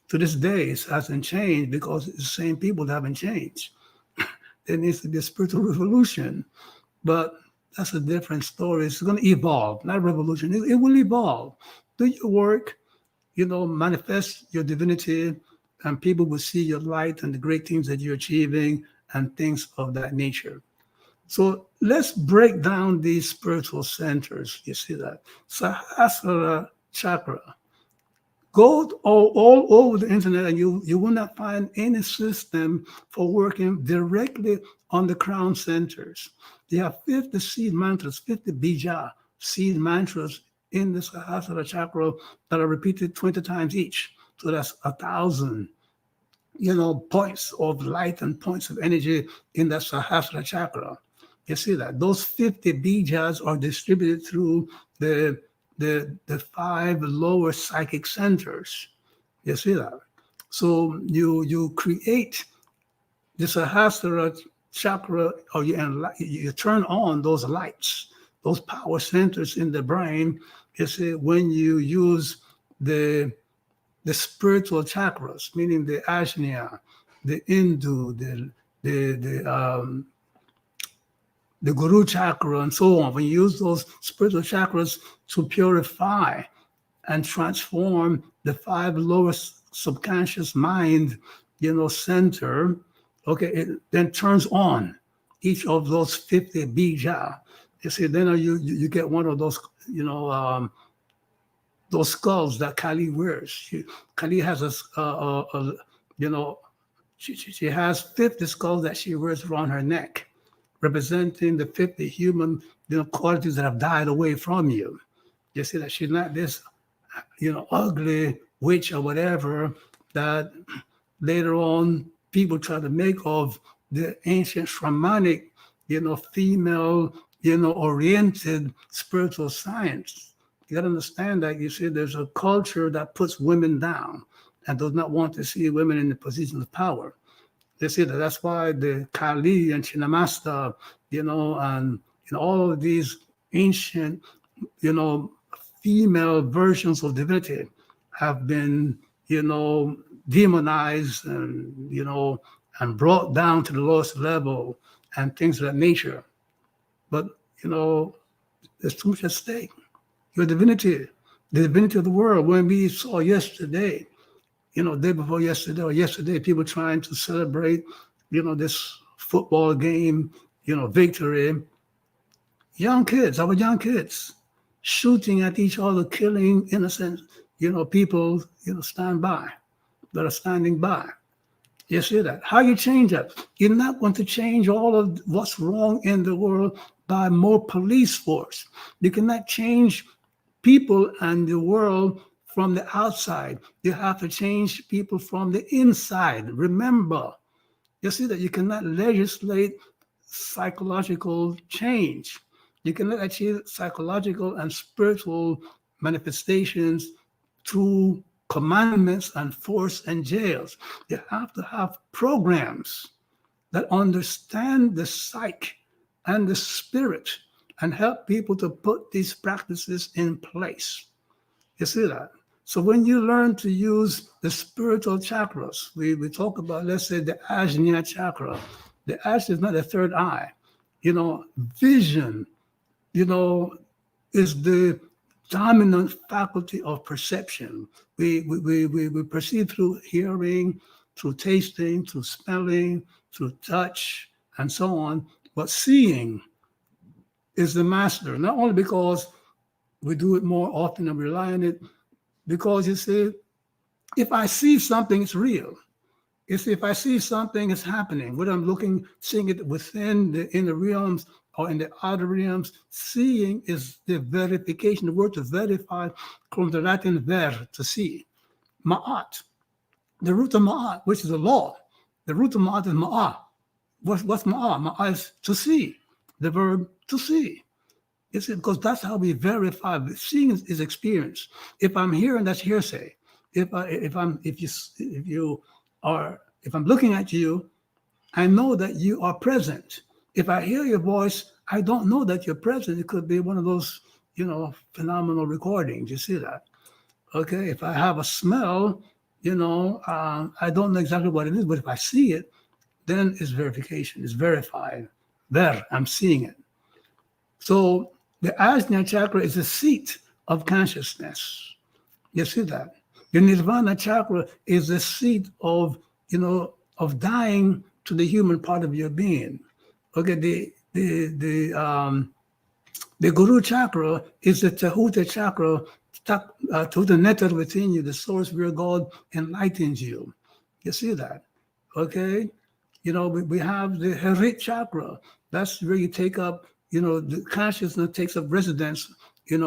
To this day, it hasn't changed because it's the same people that haven't changed. there needs to be a spiritual revolution. But that's a different story. It's going to evolve, not revolution. It will evolve. Do your work, manifest your divinity, and people will see your light and the great things that you're achieving and things of that nature. So let's break down these spiritual centers. You see that? Sahasrara chakra. Go all over the internet and you will not find any system for working directly on the crown centers. They have 50 seed mantras, 50 bija seed mantras in the Sahasrara chakra that are repeated 20 times each. So that's 1,000, points of light and points of energy in that Sahasrara chakra. You see that? Those 50 bijas are distributed through the 5 lower psychic centers. You see that? So you create the Sahasrara chakra, or you turn on those lights, those power centers in the brain. You see, when you use the spiritual chakras, meaning the Ajna, the Indu, the Guru chakra, and so on. We use those spiritual chakras to purify and transform the 5 lowest subconscious mind, center. Okay, it then turns on each of those 50 bija. You see, then you get one of those, those skulls that Kali wears. Kali has she has 50 skulls that she wears around her neck, representing the 50 human qualities that have died away from you. You see that she's not this ugly witch or whatever that later on people try to make of the ancient shamanic female oriented spiritual science. You got to understand that, you see, there's a culture that puts women down and does not want to see women in the position of power. They say that's why the Kali and Chinnamasta, and all of these ancient, female versions of divinity have been, demonized and, and brought down to the lowest level and things of that nature. But, there's too much at stake. Your divinity, the divinity of the world, when we saw yesterday, day before yesterday or yesterday, people trying to celebrate, this football game, victory. Our young kids, shooting at each other, killing innocent, people, that are standing by. You see that? How you change that? You're not going to change all of what's wrong in the world by more police force. You cannot change people and the world from the outside. You have to change people from the inside. Remember, you see that you cannot legislate psychological change. You cannot achieve psychological and spiritual manifestations through commandments and force and jails. You have to have programs that understand the psyche and the spirit and help people to put these practices in place. You see that? So when you learn to use the spiritual chakras, we talk about, let's say, the Ajna chakra. The Ajna is not the third eye. Vision, is the dominant faculty of perception. We perceive through hearing, through tasting, through smelling, through touch, and so on. But seeing is the master, not only because we do it more often and rely on it, because you see, if I see something, it's real. If I see something, it's happening. Whether I'm seeing it within the inner realms or in the outer realms, seeing is the verification. The word to verify from the Latin ver, to see. Ma'at, the root of ma'at, which is a law. The root of ma'at is ma'at. What's ma'at? Ma'at is to see, the verb to see. It's because that's how we verify. Seeing is experience. If I'm hearing, that's hearsay. If I'm looking at you, I know that you are present. If I hear your voice, I don't know that you're present. It could be one of those, phenomenal recordings. You see that? Okay. If I have a smell, I don't know exactly what it is, but if I see it, then it's verification. It's verified. There, I'm seeing it. So the Ajna chakra is the seat of consciousness. You see that? The Nirvana chakra is the seat of, of dying to the human part of your being. Okay, the Guru chakra is the Tahuta chakra, Tahuta Netar within you, the source where God enlightens you. You see that? Okay? We have the Enriched chakra. That's where you take up, the consciousness takes up residence, in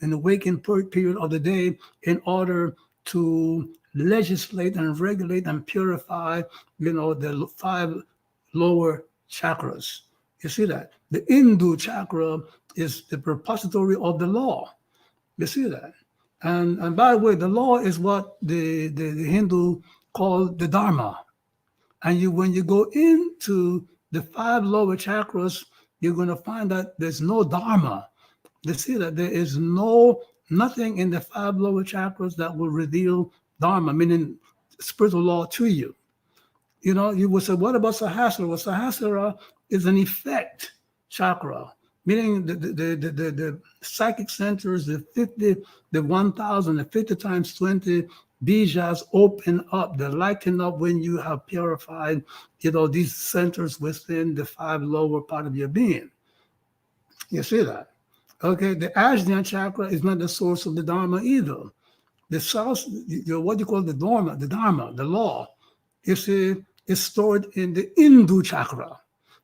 the waking period of the day in order to legislate and regulate and purify, the 5 lower chakras. You see that? The Hindu chakra is the repository of the law. You see that? And by the way, the law is what the Hindu call the Dharma. And when you go into the 5 lower chakras, you're going to find that there's no Dharma. You see that there is nothing in the 5 lower chakras that will reveal Dharma, meaning spiritual law to you. You will say, what about Sahasrara? Well, Sahasrara is an effect chakra, meaning the psychic centers, the 1,000, the 50 times 20 bijas open up, they lighten up when you have purified, these centers within the 5 lower part of your being. You see that? Okay, the Ajna chakra is not the source of the Dharma either. The source, what you call the Dharma, the law, you see, is stored in the Hindu chakra.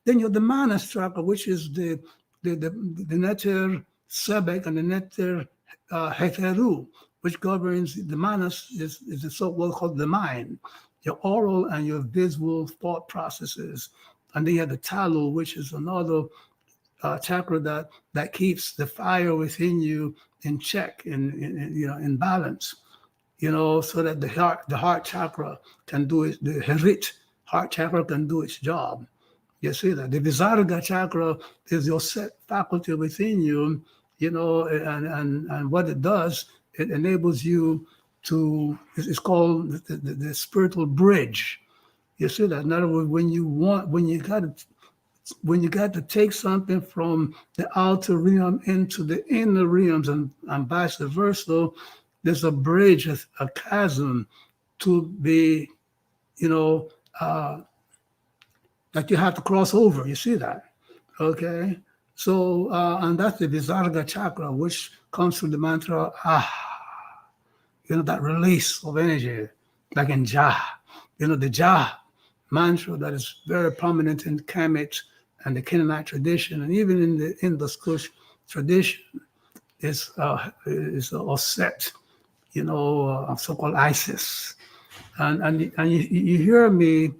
Then you have the Manas chakra, which is the Neter Sebek and the Neter Heteru, which governs the Manas is the so-called called the mind, your oral and your visual thought processes. And then you have the Talu, which is another chakra that keeps the fire within you in check, in balance, so that the heart chakra can do it. The Enriched heart chakra can do its job. You see that? The Visarga chakra is your set faculty within you, and what it does, it enables you to. It's called the spiritual bridge. You see that? In other words, when you got to take something from the outer realm into the inner realms and vice versa, there's a bridge, a chasm to be, that you have to cross over. You see that? Okay. So, and that's the Visarga chakra, which comes from the mantra, that release of energy, like in Jah, the Jah mantra that is very prominent in Kemet and the Canaanite tradition, and even in the Indus-Kush tradition, is Osset, so-called Isis. And you hear me,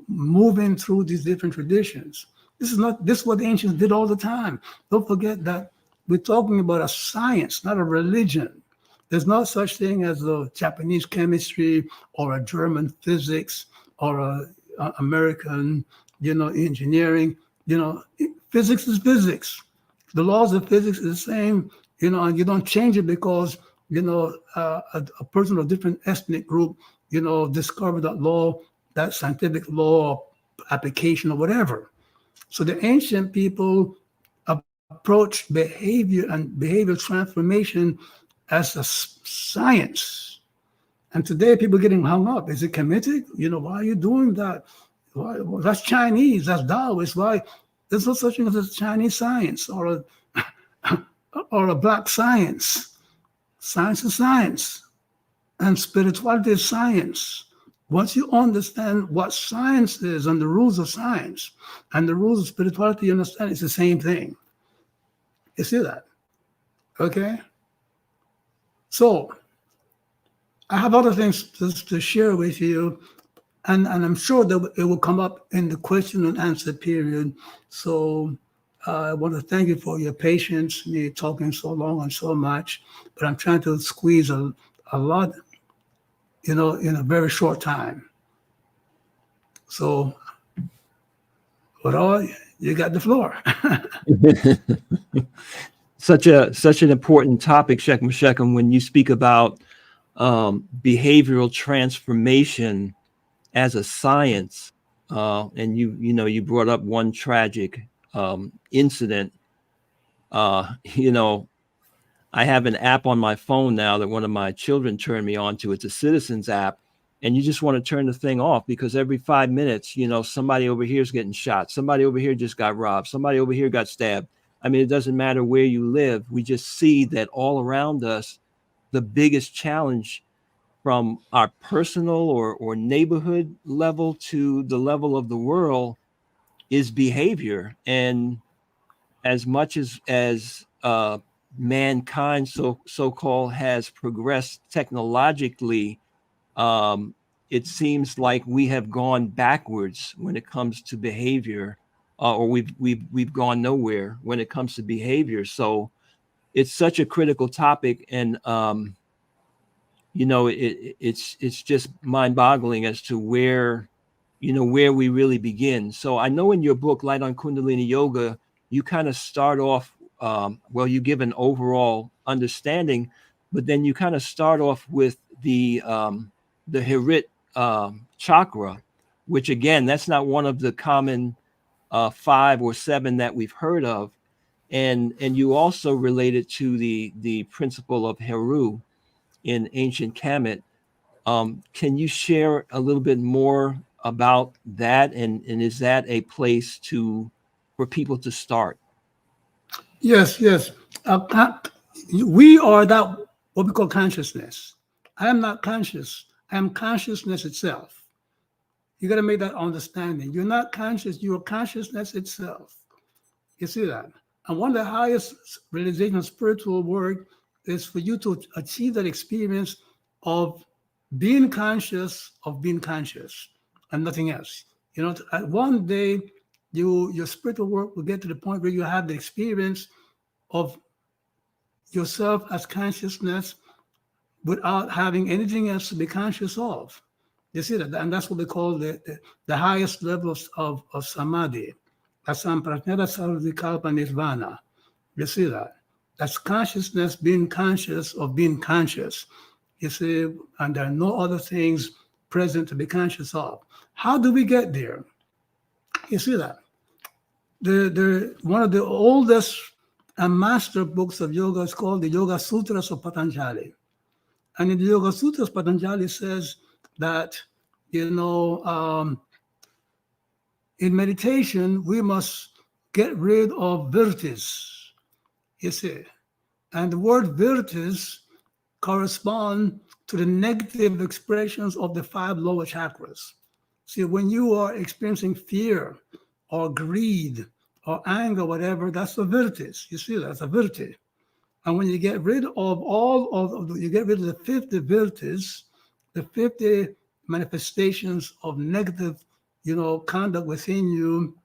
moving through these different traditions. This is what the ancients did all the time. Don't forget that we're talking about a science, not a religion. There's no such thing as a Japanese chemistry or a German physics or a American, engineering. Physics is physics. The laws of physics is the same, and you don't change it because, a person of different ethnic group, discovered that law, that scientific law application or whatever. So the ancient people approached behavior and behavioral transformation as a science. And today people are getting hung up. Is it Kemetic? Why are you doing that? Why? Well, that's Chinese, that's Taoist. Why? There's no such thing as a Chinese science or a black science. Science is science. And spirituality is science. Once you understand what science is and the rules of science and the rules of spirituality, you understand it's the same thing. You see that? Okay? So, I have other things to share with you, and I'm sure that it will come up in the question and answer period. So, I want to thank you for your patience, me talking so long and so much, but I'm trying to squeeze a lot, in a very short time. So, Oro, you got the floor. Such an important topic, Shekham Shechem, when you speak about behavioral transformation as a science. and you brought up one tragic incident. I have an app on my phone now that one of my children turned me on to. It's a Citizens app, and you just want to turn the thing off because every 5 minutes, somebody over here is getting shot. Somebody over here just got robbed. Somebody over here got stabbed. I mean, it doesn't matter where you live. We just see that all around us, the biggest challenge from our personal or neighborhood level to the level of the world is behavior. And as much as mankind so-called has progressed technologically, it seems like we have gone backwards when it comes to behavior, or we've gone nowhere when it comes to behavior. So it's such a critical topic, and it's just mind-boggling as to where we really begin. So I know in your book, Light on Kundalini Yoga, you kind of start off, you give an overall understanding, but then you kind of start off with the enriched chakra, which again, that's not one of the common 5 or 7 that we've heard of. And you also relate it to the principle of Heru in ancient Kemet. Can you share a little bit more about that? And is that a place for people to start? Yes. We are that, what we call consciousness. I am not conscious. I am consciousness itself. You got to make that understanding. You're not conscious. You are consciousness itself. You see that? And one of the highest realization of spiritual work is for you to achieve that experience of being conscious and nothing else. One day your spiritual work will get to the point where you have the experience of yourself as consciousness without having anything else to be conscious of. You see that? And that's what we call the highest levels of samadhi. That's samprajnana sarvikalpa nirvana. You see that? That's consciousness being conscious of being conscious. You see, and there are no other things present to be conscious of. How do we get there? You see that? One of the oldest and master books of yoga is called the Yoga Sutras of Patanjali. And in the Yoga Sutras, Patanjali says that, in meditation, we must get rid of virtis, you see. And the word virtis correspond to the negative expressions of the 5 lower chakras. See, when you are experiencing fear or greed or anger, whatever, that's a virtus. You see, that's a virtus. And when you get rid of you get rid of the 50 virtus, the 50 manifestations of negative, conduct within you,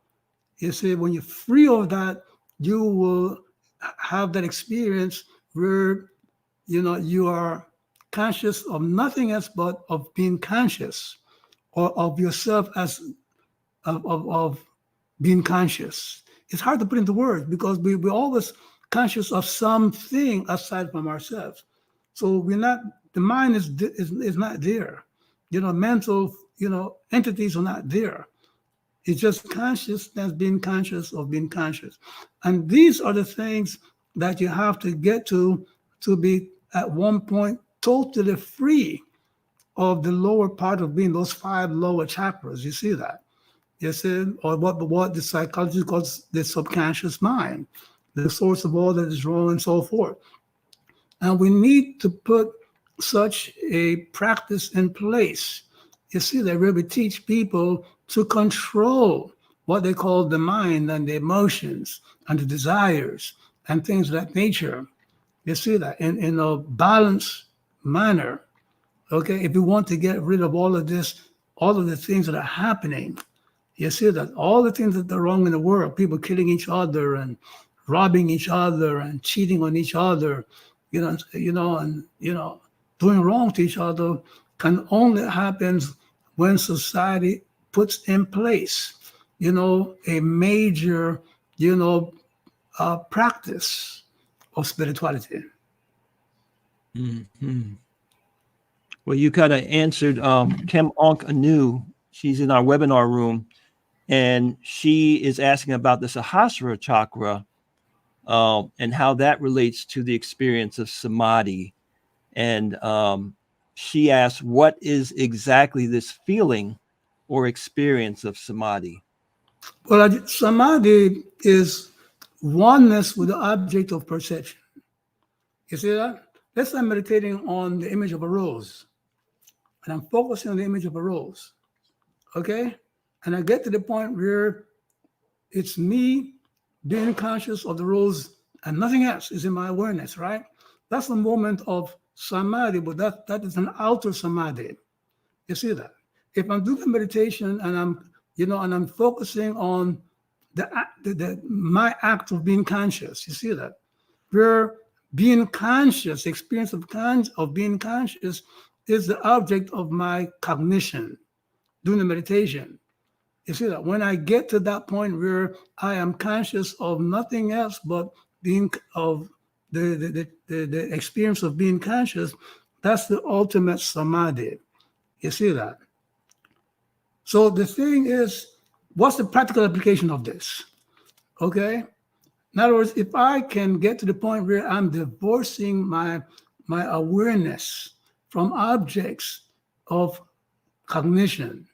you see, when you're free of that, you will have that experience where, you are conscious of nothing else but of being conscious, or of yourself as of being conscious. It's hard to put into words because we're always conscious of something aside from ourselves. So the mind is not there. Mental, entities are not there. It's just consciousness being conscious of being conscious. And these are the things that you have to get to be at one point totally free of the lower part of being those 5 lower chakras. You see that? You see, or what the psychology calls the subconscious mind, the source of all that is wrong and so forth. And we need to put such a practice in place. You see, they really teach people to control what they call the mind and the emotions and the desires and things of that nature. You see that in a balanced manner. Okay, if you want to get rid of all of this, all of the things that are happening, you see that all the things that are wrong in the world, people killing each other and robbing each other and cheating on each other, and doing wrong to each other, can only happen when society puts in place, a major, practice of spirituality. Mm-hmm. Well, you kind of answered Kem Onk Anu she's in our webinar room, and she is asking about the Sahasrara chakra and how that relates to the experience of samadhi. And she asks, what is exactly this feeling or experience of samadhi? Well, samadhi is oneness with the object of perception. You see that? Let's say I'm meditating on the image of a rose, and I'm focusing on the image of a rose. Okay? And I get to the point where it's me being conscious of the rose and nothing else is in my awareness, right? That's the moment of samadhi, but that is an outer samadhi. You see that? If I'm doing meditation and I'm focusing on my act of being conscious, you see that? Where being conscious, experience of being conscious is the object of my cognition during the meditation. You see that? When I get to that point where I am conscious of nothing else but being of the experience of being conscious, that's the ultimate samadhi. You see that? So the thing is, what's the practical application of this? Okay? In other words, if I can get to the point where I'm divorcing my awareness from objects of cognition,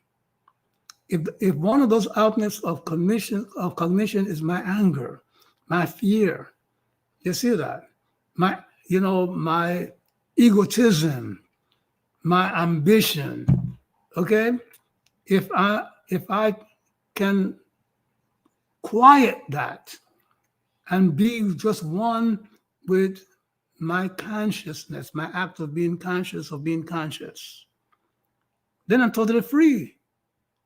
if one of those outlets of cognition is my anger, my fear, you see that? My egotism, my ambition, okay? If I can quiet that and be just one with my consciousness, my act of being conscious, then I'm totally free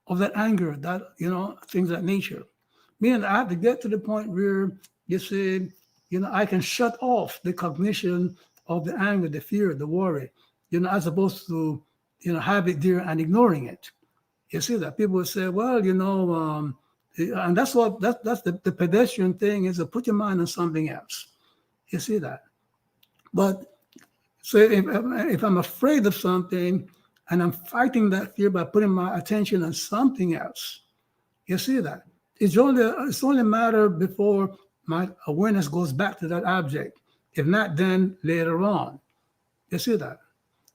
of that anger, that, things of that nature. Meaning I have to get to the point where, you see, I can shut off the cognition of the anger, the fear, the worry, as opposed to, have it there and ignoring it. You see that? People will say, well, and that's the pedestrian thing is to put your mind on something else. You see that? But so if I'm afraid of something and I'm fighting that fear by putting my attention on something else, you see that? It's only a matter before my awareness goes back to that object. If not, then later on. You see that?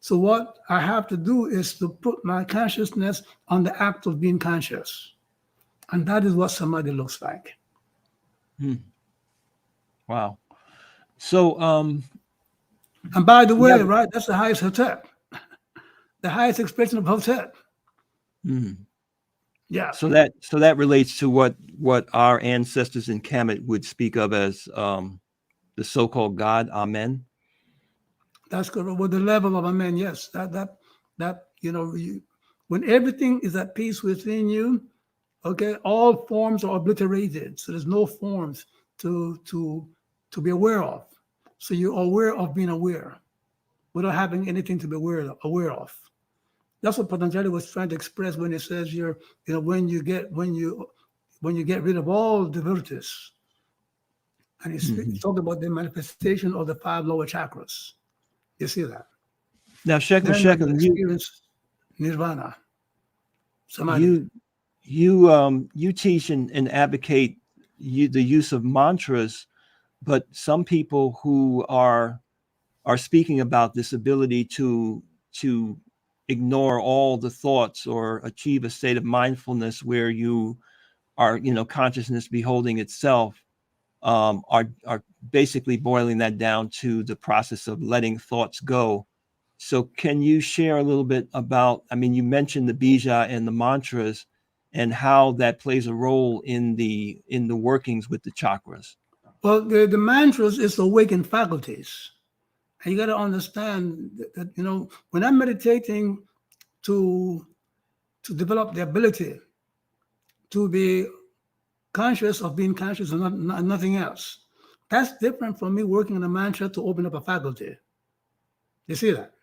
So what I have to do is to put my consciousness on the act of being conscious. And that is what samadhi looks like. Wow. So, and by the way, right, that's the highest hotep, the highest expression of hotep. Yeah. So that relates to what our ancestors in Kemet would speak of as the so-called God, Amen. That's correct. With the level of Amen, yes. That when everything is at peace within you, okay, all forms are obliterated. So there's no forms to be aware of. So you're aware of being aware without having anything to be aware of. That's what Patanjali was trying to express when it says when you get rid of all the virtues. And he's talking about the manifestation of the 5 lower chakras. You see that? Now, Shekhar, you experience nirvana. Samadhi. You teach and advocate the use of mantras, but some people who are speaking about this ability to ignore all the thoughts or achieve a state of mindfulness where you are, consciousness beholding itself, are basically boiling that down to the process of letting thoughts go. So can you share a little bit about, you mentioned the bija and the mantras and how that plays a role in the workings with the chakras? Well, the mantras is awakened faculties. And you got to understand that, when I'm meditating to develop the ability to be conscious of being conscious and nothing else, that's different from me working on a mantra to open up a faculty. You see that?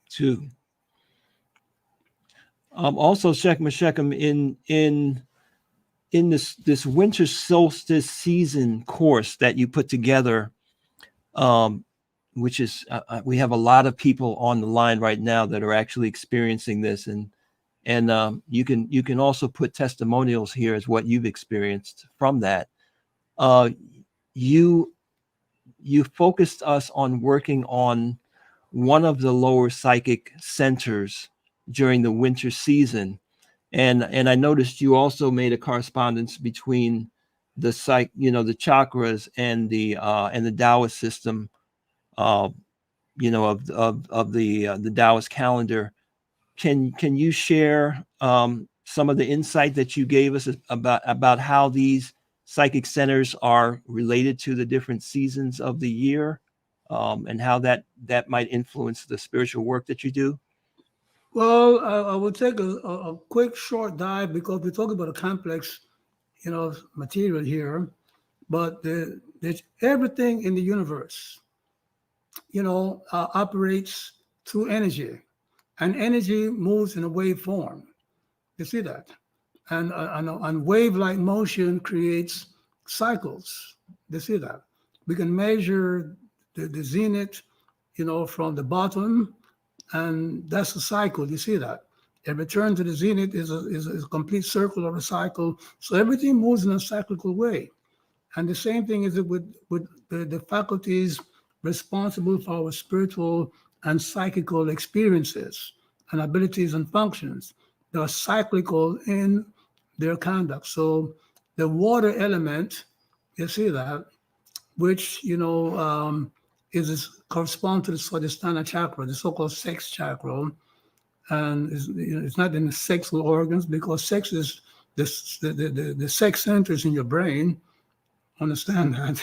Too. Also, Shechem, in this winter solstice season course that you put together, which is we have a lot of people on the line right now that are actually experiencing this, and you can also put testimonials here as what you've experienced from that. You focused us on working on one of the lower psychic centers during the winter season, and I noticed you also made a correspondence between the the chakras and the Taoist system, of the Taoist calendar. Can you share some of the insight that you gave us about how these psychic centers are related to the different seasons of the year, and how that might influence the spiritual work that you do? Well, I will take a quick short dive because we're talking about a complex, material here. But there's everything in the universe, operates through energy, and energy moves in a wave form. You see that, and wave-like motion creates cycles. You see that. We can measure the zenith, from the bottom, and that's a cycle. You see that. A return to the zenith is a complete circle of a cycle. So everything moves in a cyclical way. And the same thing is with the faculties responsible for our spiritual and psychical experiences and abilities and functions. They are cyclical in their conduct. So the water element, you see that, which, corresponds to the Swadhisthana chakra, the so-called sex chakra. And it's not in the sexual organs, because sex is the sex centers in your brain. Understand that.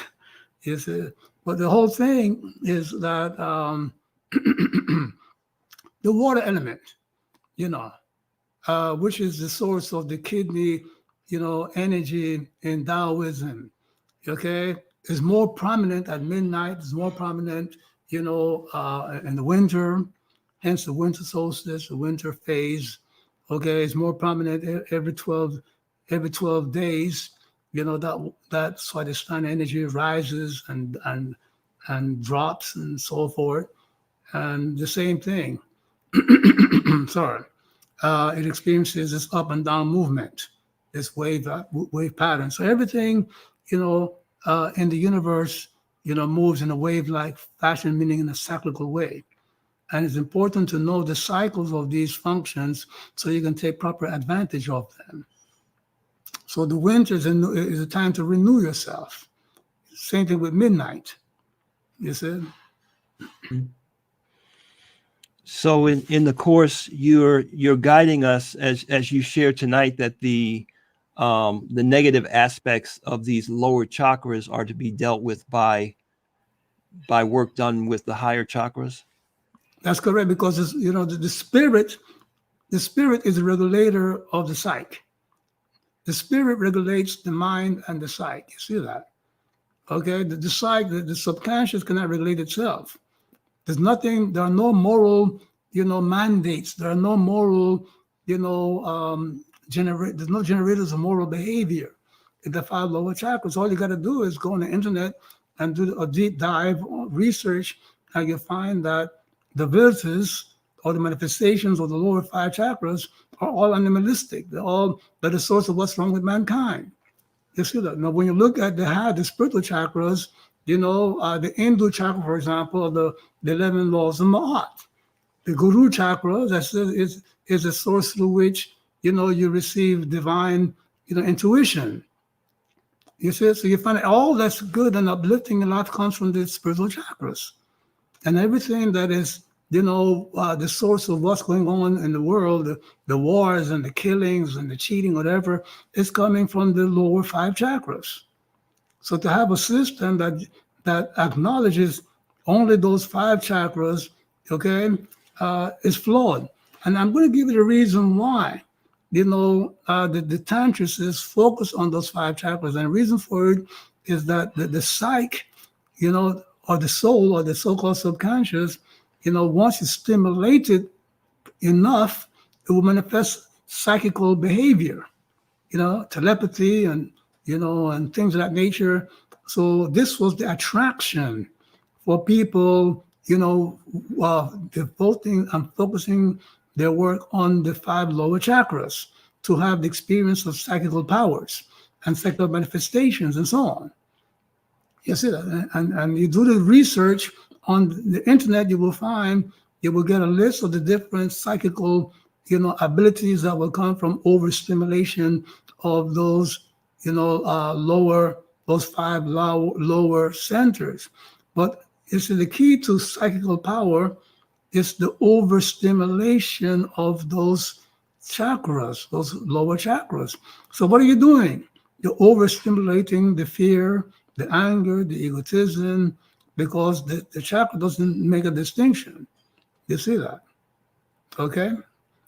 But the whole thing is that the water element, which is the source of the kidney, energy in Taoism, okay, is more prominent at midnight, is more prominent, in the winter, hence the winter solstice, the winter phase, okay, is more prominent every 12 days. That Swadhisthana energy rises and drops and so forth. And the same thing, sorry, it experiences this up and down movement, this wave pattern. So everything, in the universe, moves in a wave-like fashion, meaning in a cyclical way. And it's important to know the cycles of these functions so you can take proper advantage of them. So the winter is a time to renew yourself. Same thing with midnight. You see? So in the course, you're guiding us as you share tonight that the negative aspects of these lower chakras are to be dealt with by work done with the higher chakras. That's correct, because it's, the spirit is a regulator of the psyche. The spirit regulates the mind and the psyche. You see that? Okay, the psyche, the subconscious cannot regulate itself. There are no moral, mandates. There are no moral, there's no generators of moral behavior in the 5 lower chakras. All you got to do is go on the internet and do a deep dive research, and you find that the virtues or the manifestations of the lower 5 chakras are all animalistic. They're the source of what's wrong with mankind. You see that? Now, when you look at the spiritual chakras, the Hindu chakra, for example, the 11 laws of Ma'at. The Guru chakra is a source through which, you receive divine, intuition. You see, so you find all that's good and uplifting in life comes from the spiritual chakras. And everything that is, the source of what's going on in the world, the wars and the killings and the cheating, whatever, is coming from the lower 5 chakras. So to have a system that acknowledges only those 5 chakras, okay, is flawed. And I'm going to give you the reason why. The tantrists focus on those 5 chakras, and the reason for it is that the psyche, or the soul, or the so-called subconscious, once it's stimulated enough, it will manifest psychical behavior, telepathy and things of that nature. So this was the attraction for people, devoting and focusing their work on the 5 lower chakras to have the experience of psychical powers and psychical manifestations and so on. You see that? And you do the research on the internet, you will get a list of the different psychical, abilities that will come from overstimulation of those, those 5 lower centers. But you see, the key to psychical power is the overstimulation of those chakras, those lower chakras. So what are you doing? You're overstimulating the fear, the anger, the egotism, because the chakra doesn't make a distinction. You see that? Okay?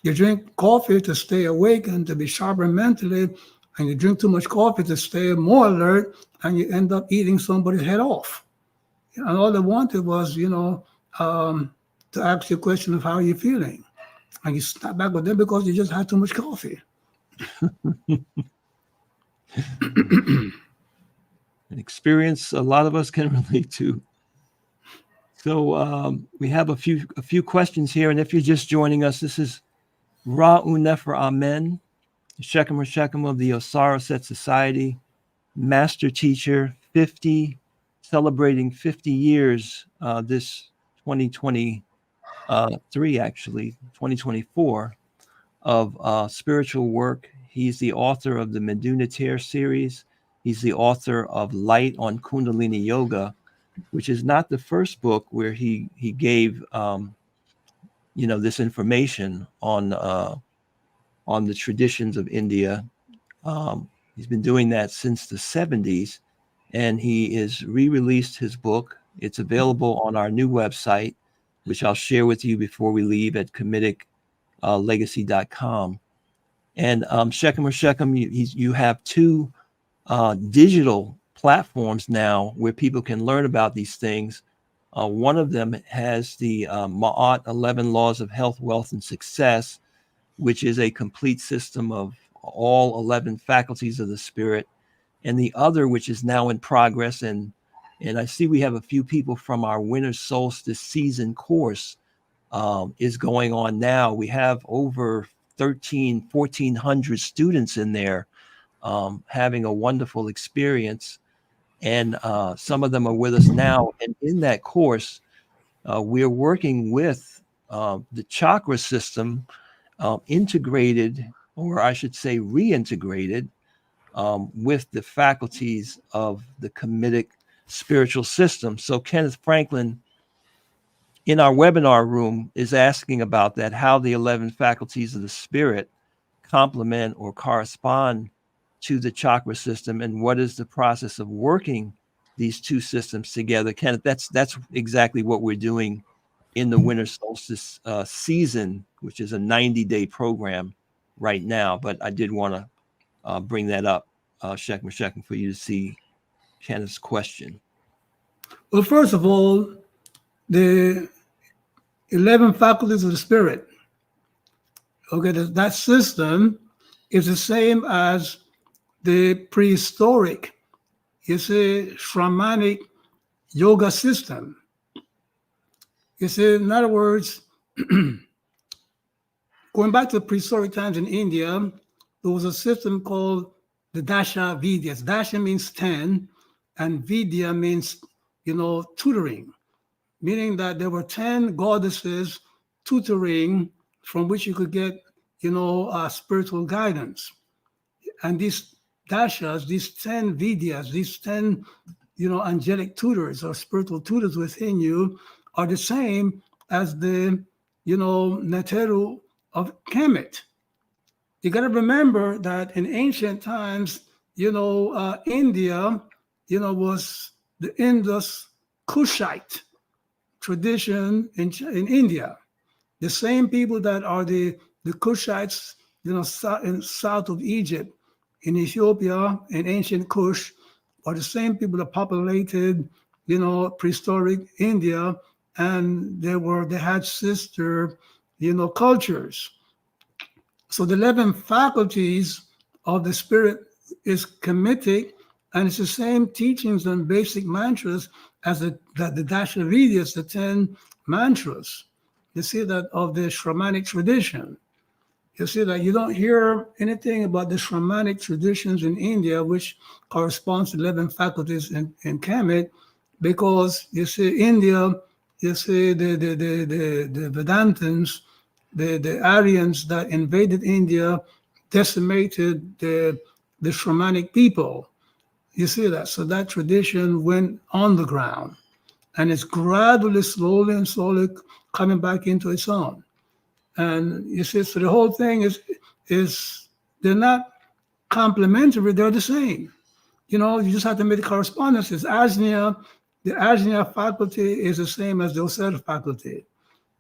You drink coffee to stay awake and to be sharper mentally, and you drink too much coffee to stay more alert, and you end up eating somebody's head off. And all they wanted was, to ask you a question of how you're feeling. And you snap back with them because you just had too much coffee. An experience a lot of us can relate to. So we have a few questions here, and if you're just joining us, this is Ra Un Nefer Amen, Shechem of the Osiris Set Society, Master Teacher, celebrating 50 years this 2024 of spiritual work. He's the author of the Meduniter series. He's the author of Light on Kundalini Yoga, which is not the first book where he gave this information on the traditions of India. He's been doing that since the 70s, and he is re-released his book. It's available on our new website, which I'll share with you before we leave at KemeticLegacy.com. And Shechem, you have 2 digital platforms now where people can learn about these things. One of them has the Ma'at 11 Laws of Health, Wealth, and Success, which is a complete system of all 11 faculties of the spirit. And the other, which is now in progress, and I see we have a few people from our Winter Solstice season course is going on now. We have over 1,400 students in there having a wonderful experience. And some of them are with us now. And in that course, we're working with the chakra system integrated, or I should say reintegrated, with the faculties of the Kemetic spiritual system. So Kenneth Franklin, in our webinar room, is asking about that, how the 11 faculties of the spirit complement or correspond to the chakra system, and what is the process of working these 2 systems together. Kenneth, that's exactly what we're doing in the Winter Solstice season, which is a 90-day program right now. But I did want to bring that up, Shechem, for you to see Kenneth's question. Well, first of all, the 11 faculties of the spirit, okay, that system is the same as the prehistoric, shamanic yoga system. You see, in other words, going back to the prehistoric times in India, there was a system called the Dasha Vidyas. Dasha means 10, and Vidya means, tutoring, meaning that there were 10 goddesses tutoring from which you could get, spiritual guidance. And these dashas, these 10 Vidyas, these 10, angelic tutors or spiritual tutors within you are the same as the, Neteru of Kemet. You got to remember that in ancient times, India, was the Indus Kushite tradition in India. The same people that are the Kushites, in south of Egypt, in Ethiopia, in ancient Kush, are the same people that populated, prehistoric India, and they had sister, cultures. So the 11 faculties of the spirit is Kemetic, And it's the same teachings and basic mantras as the Dashavidyas, the 10 mantras. You see that of the Shramanic tradition. You see that you don't hear anything about the Shramanic traditions in India, which corresponds to 11 faculties in Kemet, because you see India, you see the Vedantins, the Aryans that invaded India, decimated the Shramanic people. You see that? So that tradition went on the ground, and it's gradually, slowly and slowly coming back into its own. And you see, so the whole thing is they're not complementary, they're the same. You know, you just have to make the correspondences. Ajna, the Ajna faculty is the same as the Osera faculty.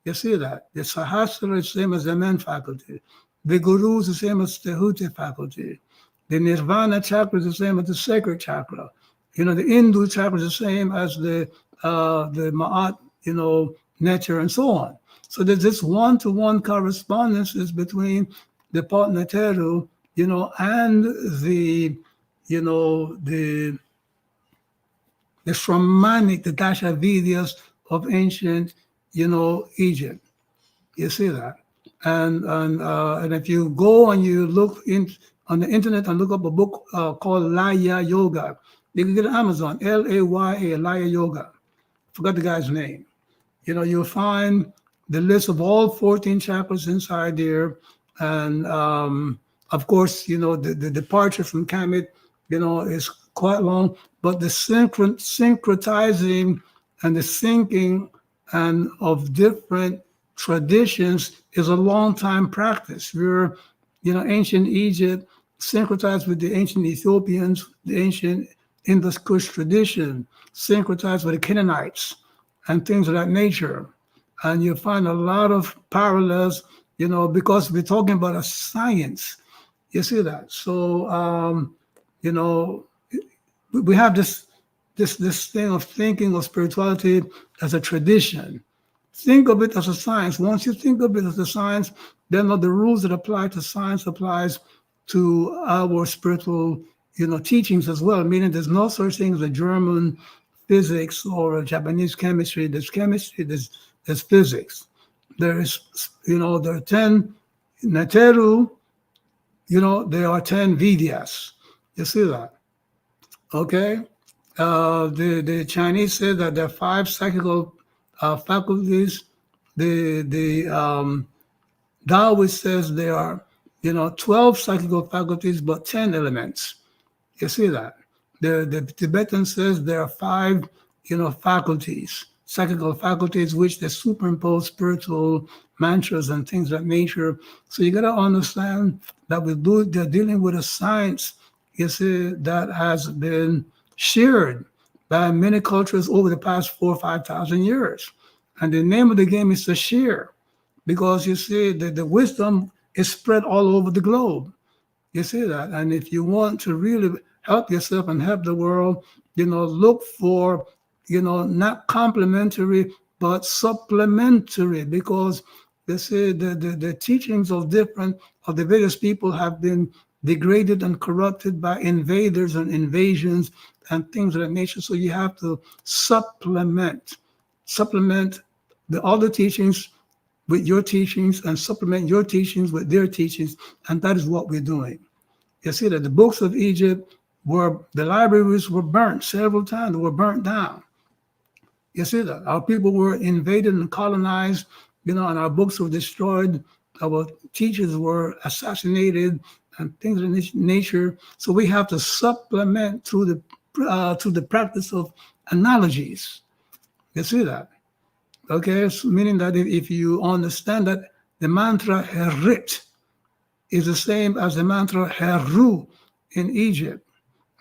You see that? The Sahasrara is the same as the Men faculty. The Guru is the same as the Huti faculty. The Nirvana chakra is the same as the sacred chakra. You know, the Hindu chakra is the same as the Ma'at, you know, nature and so on. So there's this one-to-one correspondences between the Patnateru, you know, and the Shramanic, the Dashavidyas of ancient, you know, Egypt. You see that? And if you go and you look on the internet and look up a book called Laya Yoga, you can get it on Amazon, Laya, Laya Yoga. Forgot the guy's name. You know, you'll find the list of all 14 chakras inside there. And of course, you know, the departure from Kemet, you know, is quite long, but the syncretizing and the syncing and of different traditions is a long time practice. We're, you know, ancient Egypt syncretized with the ancient Ethiopians, the ancient Indus Kush tradition, syncretized with the Canaanites and things of that nature. And you find a lot of parallels, you know, because we're talking about a science. You see that? So, you know, we have this thing of thinking of spirituality as a tradition. Think of it as a science. Once you think of it as a science, then the rules that apply to science applies to our spiritual, you know, teachings as well. Meaning, there's no such thing as a German physics or a Japanese chemistry. There's chemistry. There's physics. There is, you know, there are 10 Neteru. You know, there are 10 Vidyas. You see that? Okay. The Chinese say that there are 5 psychical faculties. The Taoist says there are, you know, 12 psychical faculties, but 10 elements. You see that? The Tibetan says there are 5, you know, faculties, psychical faculties, which they superimpose spiritual mantras and things of that nature. So you got to understand that they're dealing with a science, you see, that has been shared by many cultures over the past 4,000 or 5,000 years. And the name of the game is to share, because you see the wisdom is spread all over the globe. You see that? And if you want to really help yourself and help the world, you know, look for, you know, not complementary, but supplementary, because they say the teachings of the various people have been degraded and corrupted by invaders and invasions and things of that nature. So you have to supplement the other teachings with your teachings and supplement your teachings with their teachings. And that is what we're doing. You see that the books of Egypt the libraries were burnt several times. They were burnt down. You see that our people were invaded and colonized, you know, and our books were destroyed. Our teachers were assassinated and things of this nature. So we have to supplement through the practice of analogies. You see that? Okay, so meaning that if you understand that the mantra Herit is the same as the mantra Heru in Egypt.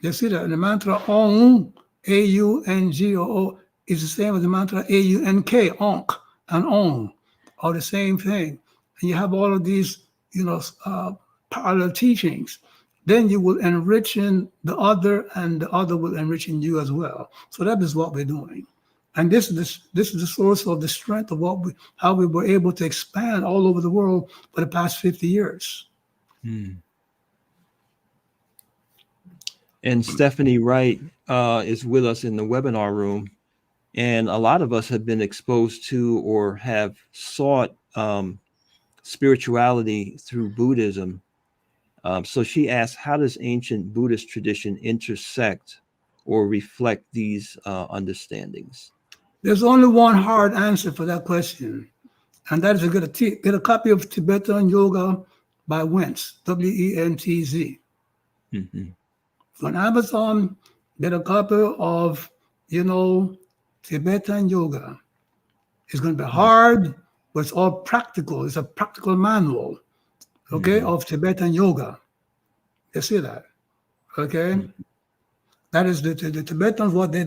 You see that the mantra Aung, A-U-N-G-O-O, is the same as the mantra A-U-N-K, Ankh and Aung, are the same thing. And you have all of these, you know, parallel teachings. Then you will enrich in the other, and the other will enrich in you as well. So that is what we're doing. And this is the source of the strength of how we were able to expand all over the world for the past 50 years. And Stephanie Wright is with us in the webinar room. And a lot of us have been exposed to or have sought spirituality through Buddhism. So she asked, how does ancient Buddhist tradition intersect or reflect these understandings? There's only one hard answer for that question, and that is to get a copy of Tibetan Yoga by Wentz, W-E-N-T-Z. Mm-hmm. On Amazon, get a copy of, Tibetan Yoga. It's going to be hard, but it's all practical. It's a practical manual, okay, of Tibetan Yoga. You see that, okay? That is the Tibetans, what they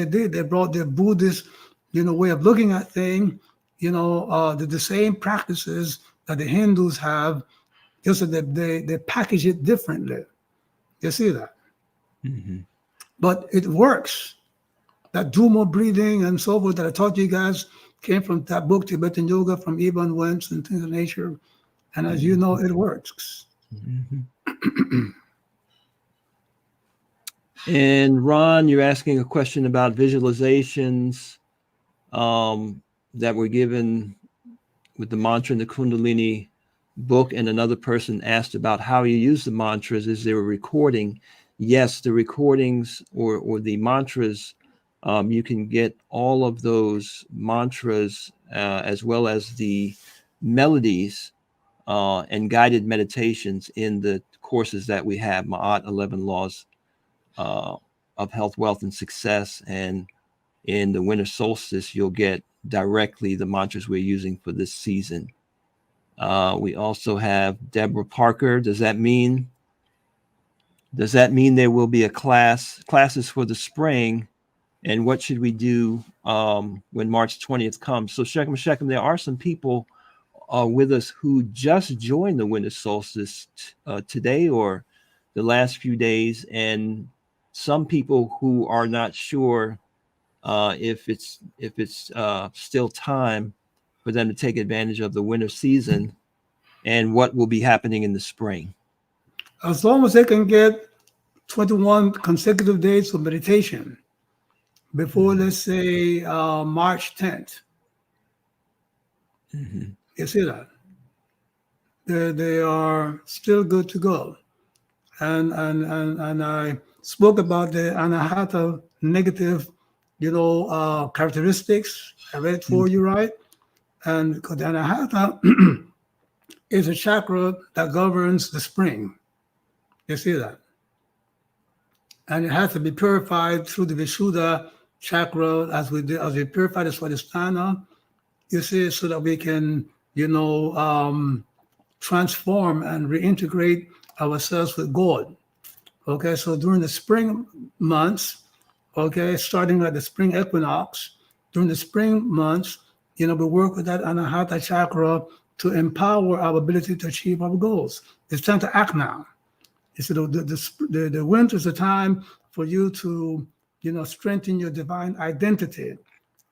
did, they brought their Buddhist, way of looking at things, the same practices that the Hindus have, just that they package it differently. You see that? But it works. That Duma breathing and so forth that I taught you guys came from that book, Tibetan Yoga, from Ibn Wentz and things of nature. And as you know, it works. And Ron, you're asking a question about visualizations that were given with the mantra in the Kundalini book, and another person asked about how you use the mantras. Is there a recording? Yes, the recordings or the mantras, you can get all of those mantras as well as the melodies and guided meditations in the courses that we have, Ma'at 11 Laws of Health, Wealth, and Success. And in the winter solstice, you'll get directly the mantras we're using for this season. We also have Deborah Parker. Does that mean there will be classes for the spring? And what should we do when March 20th comes? So Shechem, there are some people with us who just joined the winter solstice today or the last few days, and some people who are not sure if it's still time for them to take advantage of the winter season and what will be happening in the spring. As long as they can get 21 consecutive days of meditation before, let's say, March 10th. You see that? They are still good to go. And I spoke about the anahata negative, characteristics. I read it for you, right? And the anahata is a chakra that governs the spring. You see that? And it has to be purified through the Vishuddha chakra as we purify the Swadhisthana, you see, so that we can, transform and reintegrate ourselves with God. Okay, so during the spring months, okay, starting at the spring equinox, during the spring months, we work with that anahata chakra to empower our ability to achieve our goals. It's time to act now. You see, the winter is a time for you to, strengthen your divine identity,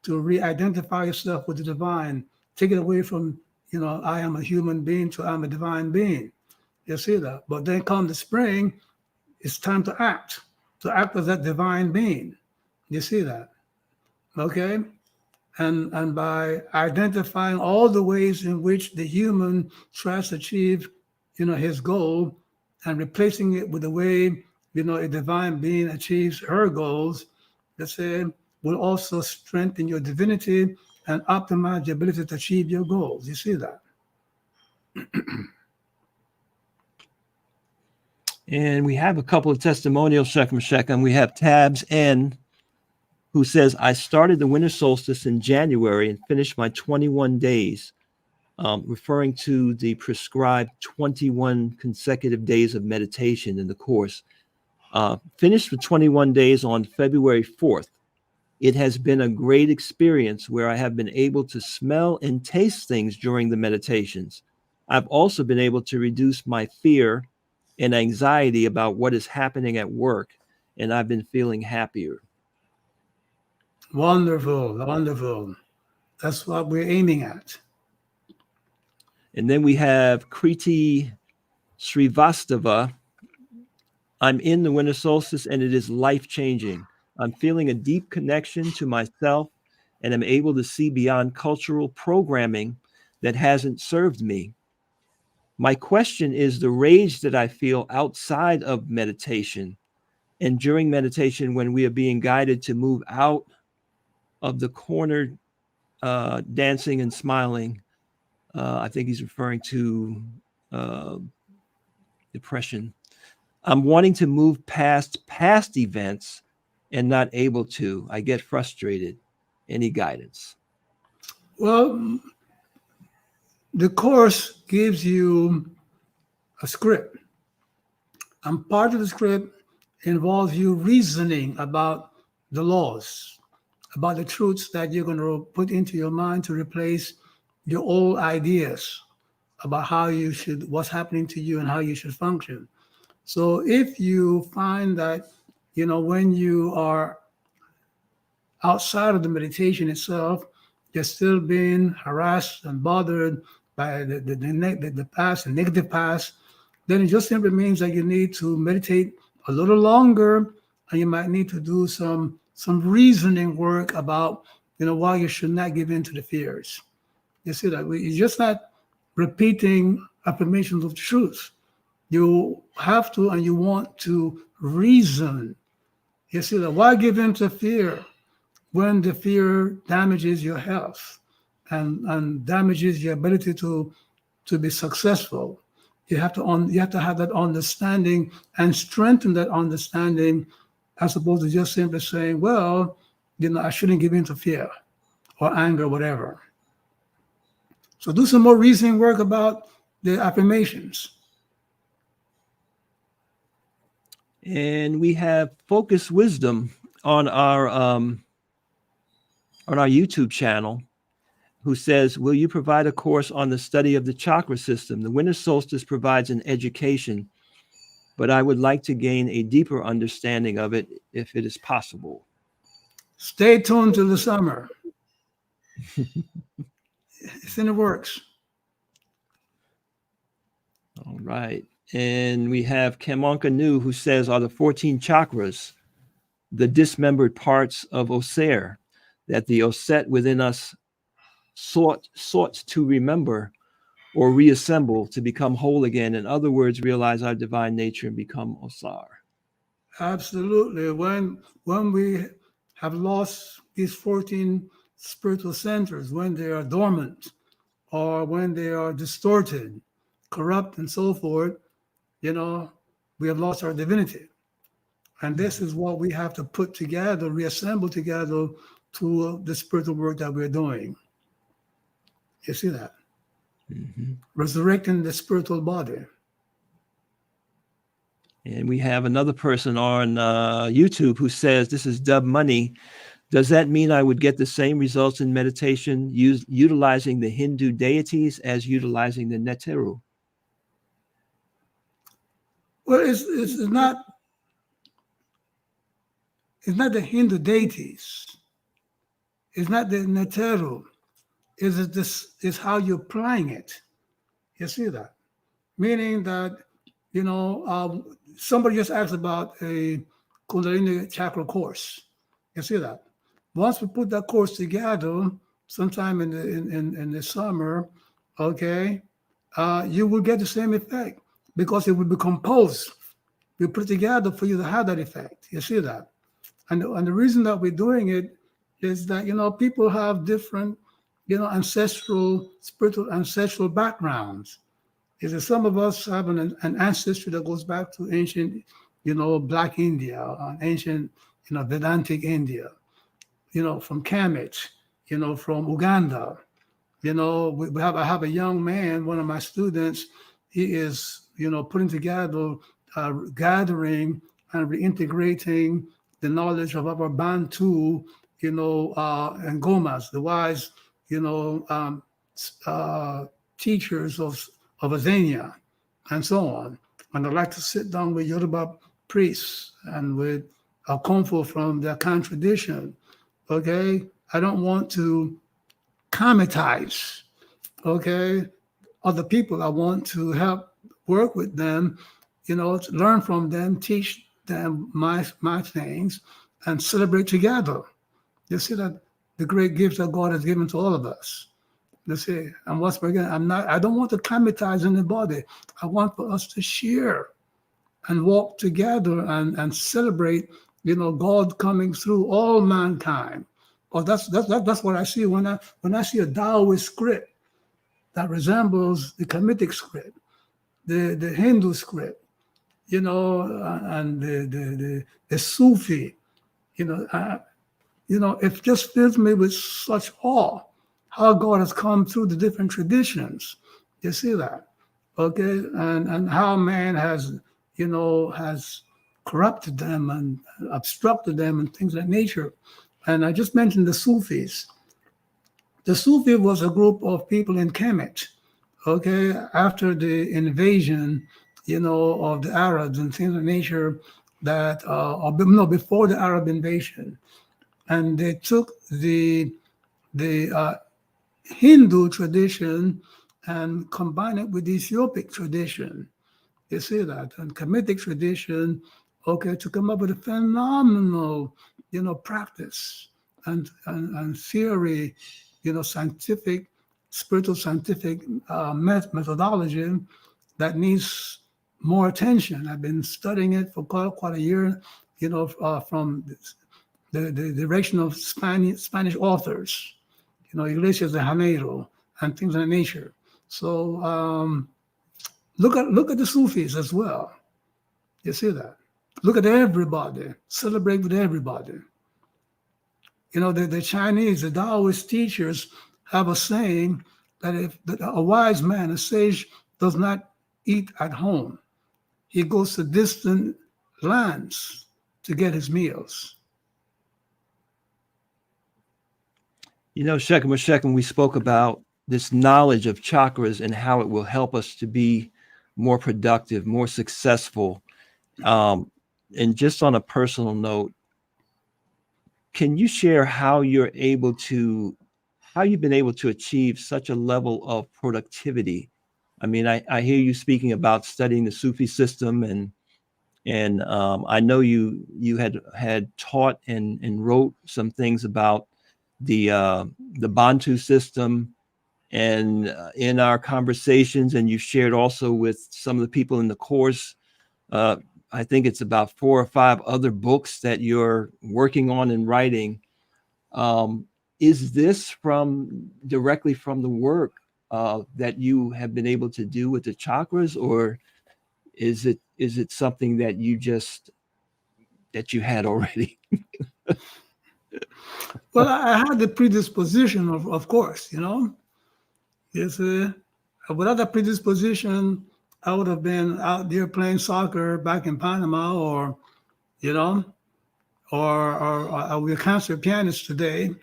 to re-identify yourself with the divine, take it away from, I am a human being to I'm a divine being. You see that? But then come the spring, it's time to act as that divine being. You see that? Okay? And by identifying all the ways in which the human tries to achieve, his goal, and replacing it with the way, a divine being achieves her goals, let's say, will also strengthen your divinity and optimize your ability to achieve your goals. You see that? And we have a couple of testimonials, Shechem. We have Tabs N, who says, I started the winter solstice in January and finished my 21 days, referring to the prescribed 21 consecutive days of meditation in the course. Finished for 21 days on February 4th. It has been a great experience where I have been able to smell and taste things during the meditations. I've also been able to reduce my fear and anxiety about what is happening at work, and I've been feeling happier. Wonderful, wonderful. That's what we're aiming at. And then we have Kriti Srivastava, I'm in the winter solstice and it is life-changing. I'm feeling a deep connection to myself and I'm able to see beyond cultural programming that hasn't served me. My question is the rage that I feel outside of meditation and during meditation when we are being guided to move out of the corner, dancing and smiling. I think he's referring to depression. I'm wanting to move past events and not able to. I get frustrated. Any guidance? Well, the course gives you a script, and part of the script involves you reasoning about the laws, about the truths that you're going to put into your mind to replace your old ideas about how you should, what's happening to you and how you should function. So if you find that, when you are outside of the meditation itself, you're still being harassed and bothered by the past, the negative past, then it just simply means that you need to meditate a little longer, and you might need to do some reasoning work about, why you should not give in to the fears. You see that you're just not repeating affirmations of truth. You have to, and you want to reason. You see that why give in to fear when the fear damages your health and damages your ability to be successful? You have to have that understanding and strengthen that understanding, as opposed to just simply saying, well, I shouldn't give in to fear or anger, whatever. So do some more reasoning work about the affirmations. And we have Focus Wisdom on our YouTube channel, who says, will you provide a course on the study of the chakra system? The winter solstice provides an education, but I would like to gain a deeper understanding of it if it is possible. Stay tuned to the summer. It's in the works. All right. And we have Kemonka Nu, who says, are the 14 chakras the dismembered parts of Osir that the Oset within us sought to remember or reassemble to become whole again? In other words, realize our divine nature and become Osar. Absolutely. When we have lost these 14 spiritual centers, when they are dormant or when they are distorted, corrupt, and so forth, we have lost our divinity. And this is what we have to put together, reassemble together to the spiritual work that we're doing. You see that? Mm-hmm. Resurrecting the spiritual body. And we have another person on YouTube who says, this is Dub Money. Does that mean I would get the same results in meditation utilizing the Hindu deities as utilizing the Neteru? Well, it's not the Hindu deities. It's not the Neteru. It's how you're applying it. You see that? Meaning that, somebody just asked about a Kundalini Chakra course. You see that? Once we put that course together, sometime in the summer, okay, you will get the same effect because it will be composed. We put it together for you to have that effect. You see that? And the reason that we're doing it is that, people have different, spiritual ancestral backgrounds. Is that some of us have an ancestry that goes back to ancient, Black India, ancient, Vedantic India, from Kemet, from Uganda. I have a young man, one of my students, he is, putting together, gathering and reintegrating the knowledge of our Bantu, and Gomas, the wise, teachers of Azania, and so on. And I'd like to sit down with Yoruba priests and with Akonfo from the Akan tradition. Okay, I don't want to Kamitize, okay, other people. I want to help work with them, to learn from them, teach them my things, and celebrate together. You see that the great gifts that God has given to all of us. You see, and once again, I don't want to traumatize anybody. I want for us to share and walk together and celebrate, God coming through all mankind. Or that's what I see when I see a Taoist script that resembles the Kemetic script, the Hindu script, and the Sufi, it just fills me with such awe how God has come through the different traditions. You see that, okay, and how man has corrupted them and obstructed them and things of that nature. And I just mentioned the Sufis. The Sufi was a group of people in Kemet, okay, after the invasion, of the Arabs and things of nature that, before the Arab invasion. And they took the Hindu tradition and combined it with the Ethiopic tradition. You see that? And Kemetic tradition, okay, to come up with a phenomenal, practice and theory, scientific, spiritual scientific methodology that needs more attention. I've been studying it for quite a year, from the direction of Spanish authors, Iglesias de Janeiro and things of that nature. So look at the Sufis as well. You see that? Look at everybody. Celebrate with everybody. The Chinese, the Taoist teachers have a saying that a wise man, a sage, does not eat at home. He goes to distant lands to get his meals. Shekin, we spoke about this knowledge of chakras and how it will help us to be more productive, more successful. And just on a personal note, can you share how you've been able to achieve such a level of productivity? I mean, I hear you speaking about studying the Sufi system, and I know you had taught and wrote some things about the Bantu system, and in our conversations, and you shared also with some of the people in the course. I think it's about 4 or 5 other books that you're working on and writing. Is this directly from the work that you have been able to do with the chakras, or is it something that you had already? Well, I had the predisposition, of course, Yes, without that predisposition, I would have been out there playing soccer back in Panama, or I'll be a concert pianist today,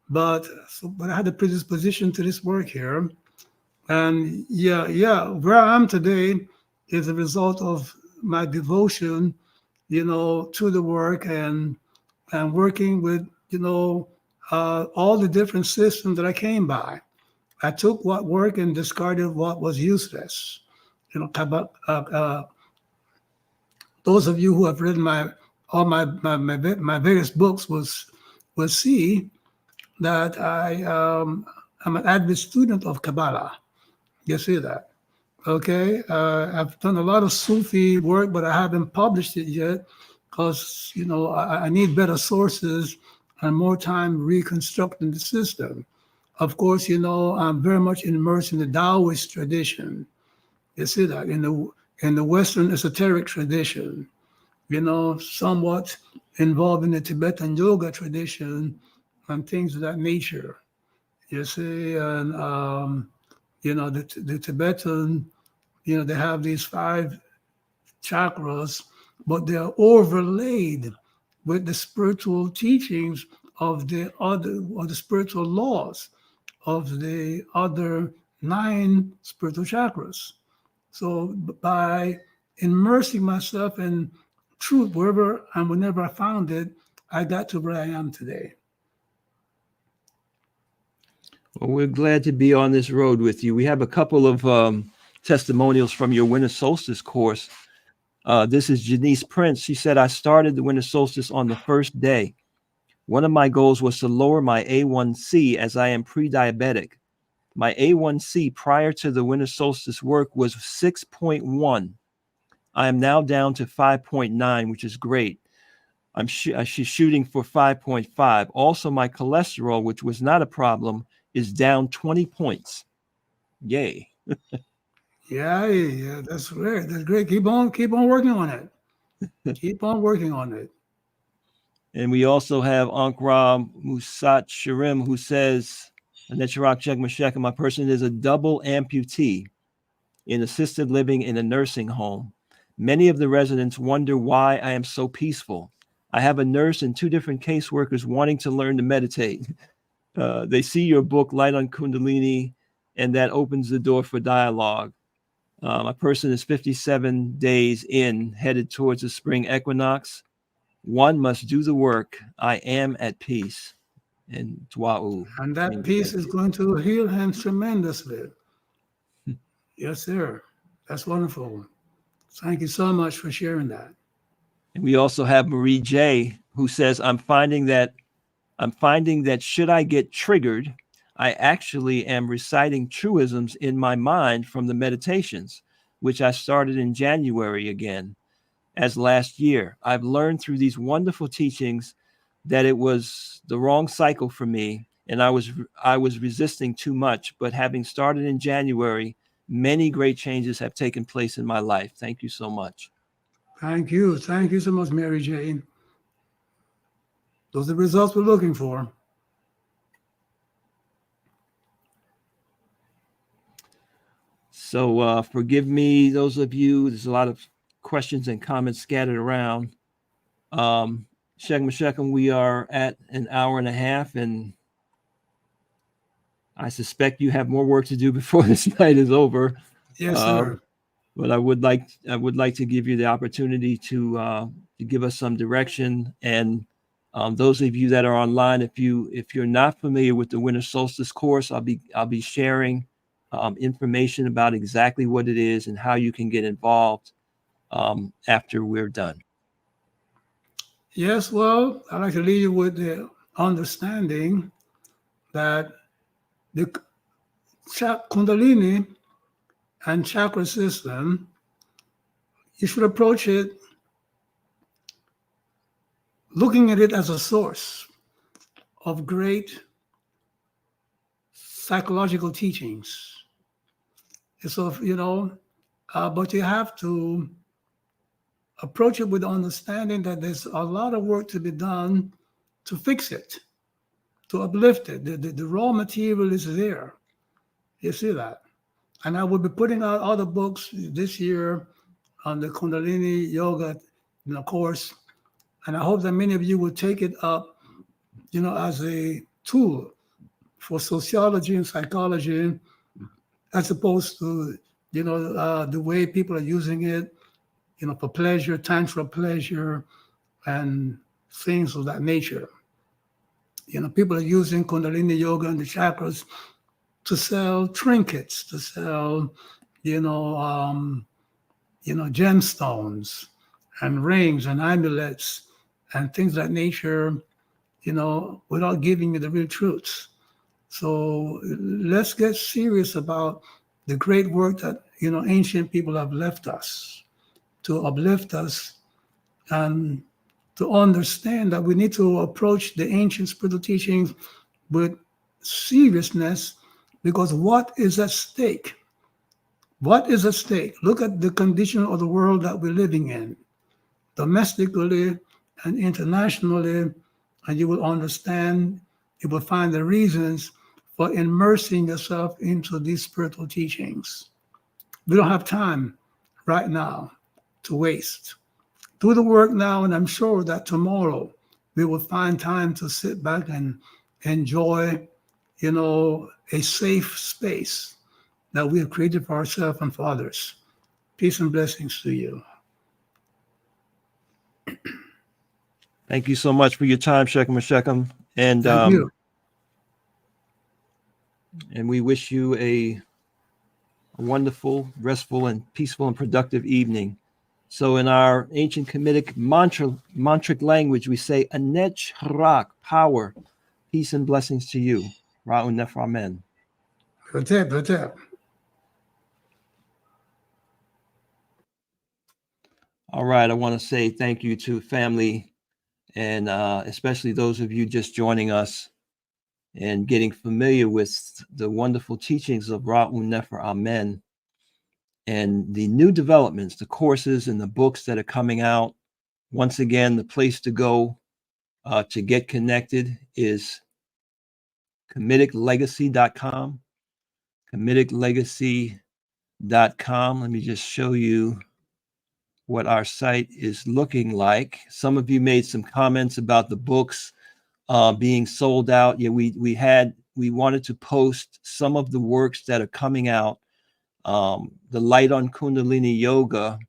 But I had the predisposition to this work here, and where I am today is a result of my devotion, to the work and working with, all the different systems that I came by. I took what worked and discarded what was useless. Those of you who have read all my various books will see that I'm an avid student of Kabbalah. You see that? Okay. I've done a lot of Sufi work, but I haven't published it yet because, I need better sources and more time reconstructing the system. Of course, I'm very much immersed in the Taoist tradition. You see that in the Western esoteric tradition, somewhat involved in the Tibetan yoga tradition and things of that nature. You see, and the Tibetan, they have these 5 chakras, but they're overlaid with the spiritual teachings of the spiritual laws of the other 9 spiritual chakras. So by immersing myself in truth wherever and whenever I found it, I got to where I am today. Well, we're glad to be on this road with you. We have a couple of testimonials from your winter solstice course. This is Janice Prince. She said, I started the winter solstice on the first day. One of my goals was to lower my A1C as I am pre-diabetic. My A1C prior to the winter solstice work was 6.1. I am now down to 5.9, which is great. She's shooting for 5.5. Also, my cholesterol, which was not a problem, is down 20 points. Yay. Yeah, that's great. That's great. Keep on working on it. Keep on working on it. And we also have Ankra Musat Shirim, who says, Anetcharak Chegmashek, my person is a double amputee in assisted living in a nursing home. Many of the residents wonder why I am so peaceful. I have a nurse and 2 different caseworkers wanting to learn to meditate. They see your book, Light on Kundalini, and that opens the door for dialogue. My person is 57 days in, headed towards the spring equinox. One must do the work. I am at peace. And Dwa'u. And that peace is going to heal him tremendously. Yes, sir. That's wonderful. Thank you so much for sharing that. And we also have Marie J, who says, I'm finding that should I get triggered, I actually am reciting truisms in my mind from the meditations, which I started in January again, as last year. I've learned through these wonderful teachings that it was the wrong cycle for me, and I was resisting too much. But having started in January, many great changes have taken place in my life. Thank you so much. Thank you. Thank you so much, Mary Jane. Those are the results we're looking for. So forgive me, those of you, there's a lot of questions and comments scattered around. Shegma Shechem, we are at an hour and a half, and I suspect you have more work to do before this night is over. Yes, sir. But I would like to give you the opportunity to give us some direction. And those of you that are online, if you're not familiar with the Winter Solstice course, I'll be sharing information about exactly what it is and how you can get involved after we're done. Yes, well, I'd like to leave you with the understanding that the Kundalini and chakra system, you should approach it looking at it as a source of great psychological teachings. So, but you have to approach it with the understanding that there's a lot of work to be done to fix it, to uplift it. The raw material is there. You see that? And I will be putting out other books this year on the Kundalini Yoga course. And I hope that many of you will take it up, as a tool for sociology and psychology, as opposed to, the way people are using it, for pleasure, tantra pleasure, and things of that nature. People are using Kundalini Yoga and the chakras to sell trinkets, to sell, gemstones and rings and amulets and things of that nature, without giving you the real truths. So let's get serious about the great work that, ancient people have left us, to uplift us and to understand that we need to approach the ancient spiritual teachings with seriousness, because what is at stake? What is at stake? Look at the condition of the world that we're living in, domestically and internationally, and you will understand, you will find the reasons for immersing yourself into these spiritual teachings. We don't have time right now to waste. Do the work now, and I'm sure that tomorrow we will find time to sit back and enjoy, a safe space that we have created for ourselves and for others. Peace and blessings to you. Thank you so much for your time, Shechem Shechem. And Thank you. And we wish you a a wonderful, restful, and peaceful and productive evening. So in our ancient Kemetic mantric language, we say, enriched, power, peace and blessings to you. Ra Un Nefer Amen. Protect. All right, I want to say thank you to family, and especially those of you just joining us and getting familiar with the wonderful teachings of Ra Un Nefer Amen and the new developments, the courses and the books that are coming out. Once again, the place to go to get connected is KemeticLegacy.com. KemeticLegacy.com. Let me just show you what our site is looking like. Some of you made some comments about the books being sold out. Yeah, we wanted to post some of the works that are coming out. The Light on Kundalini Yoga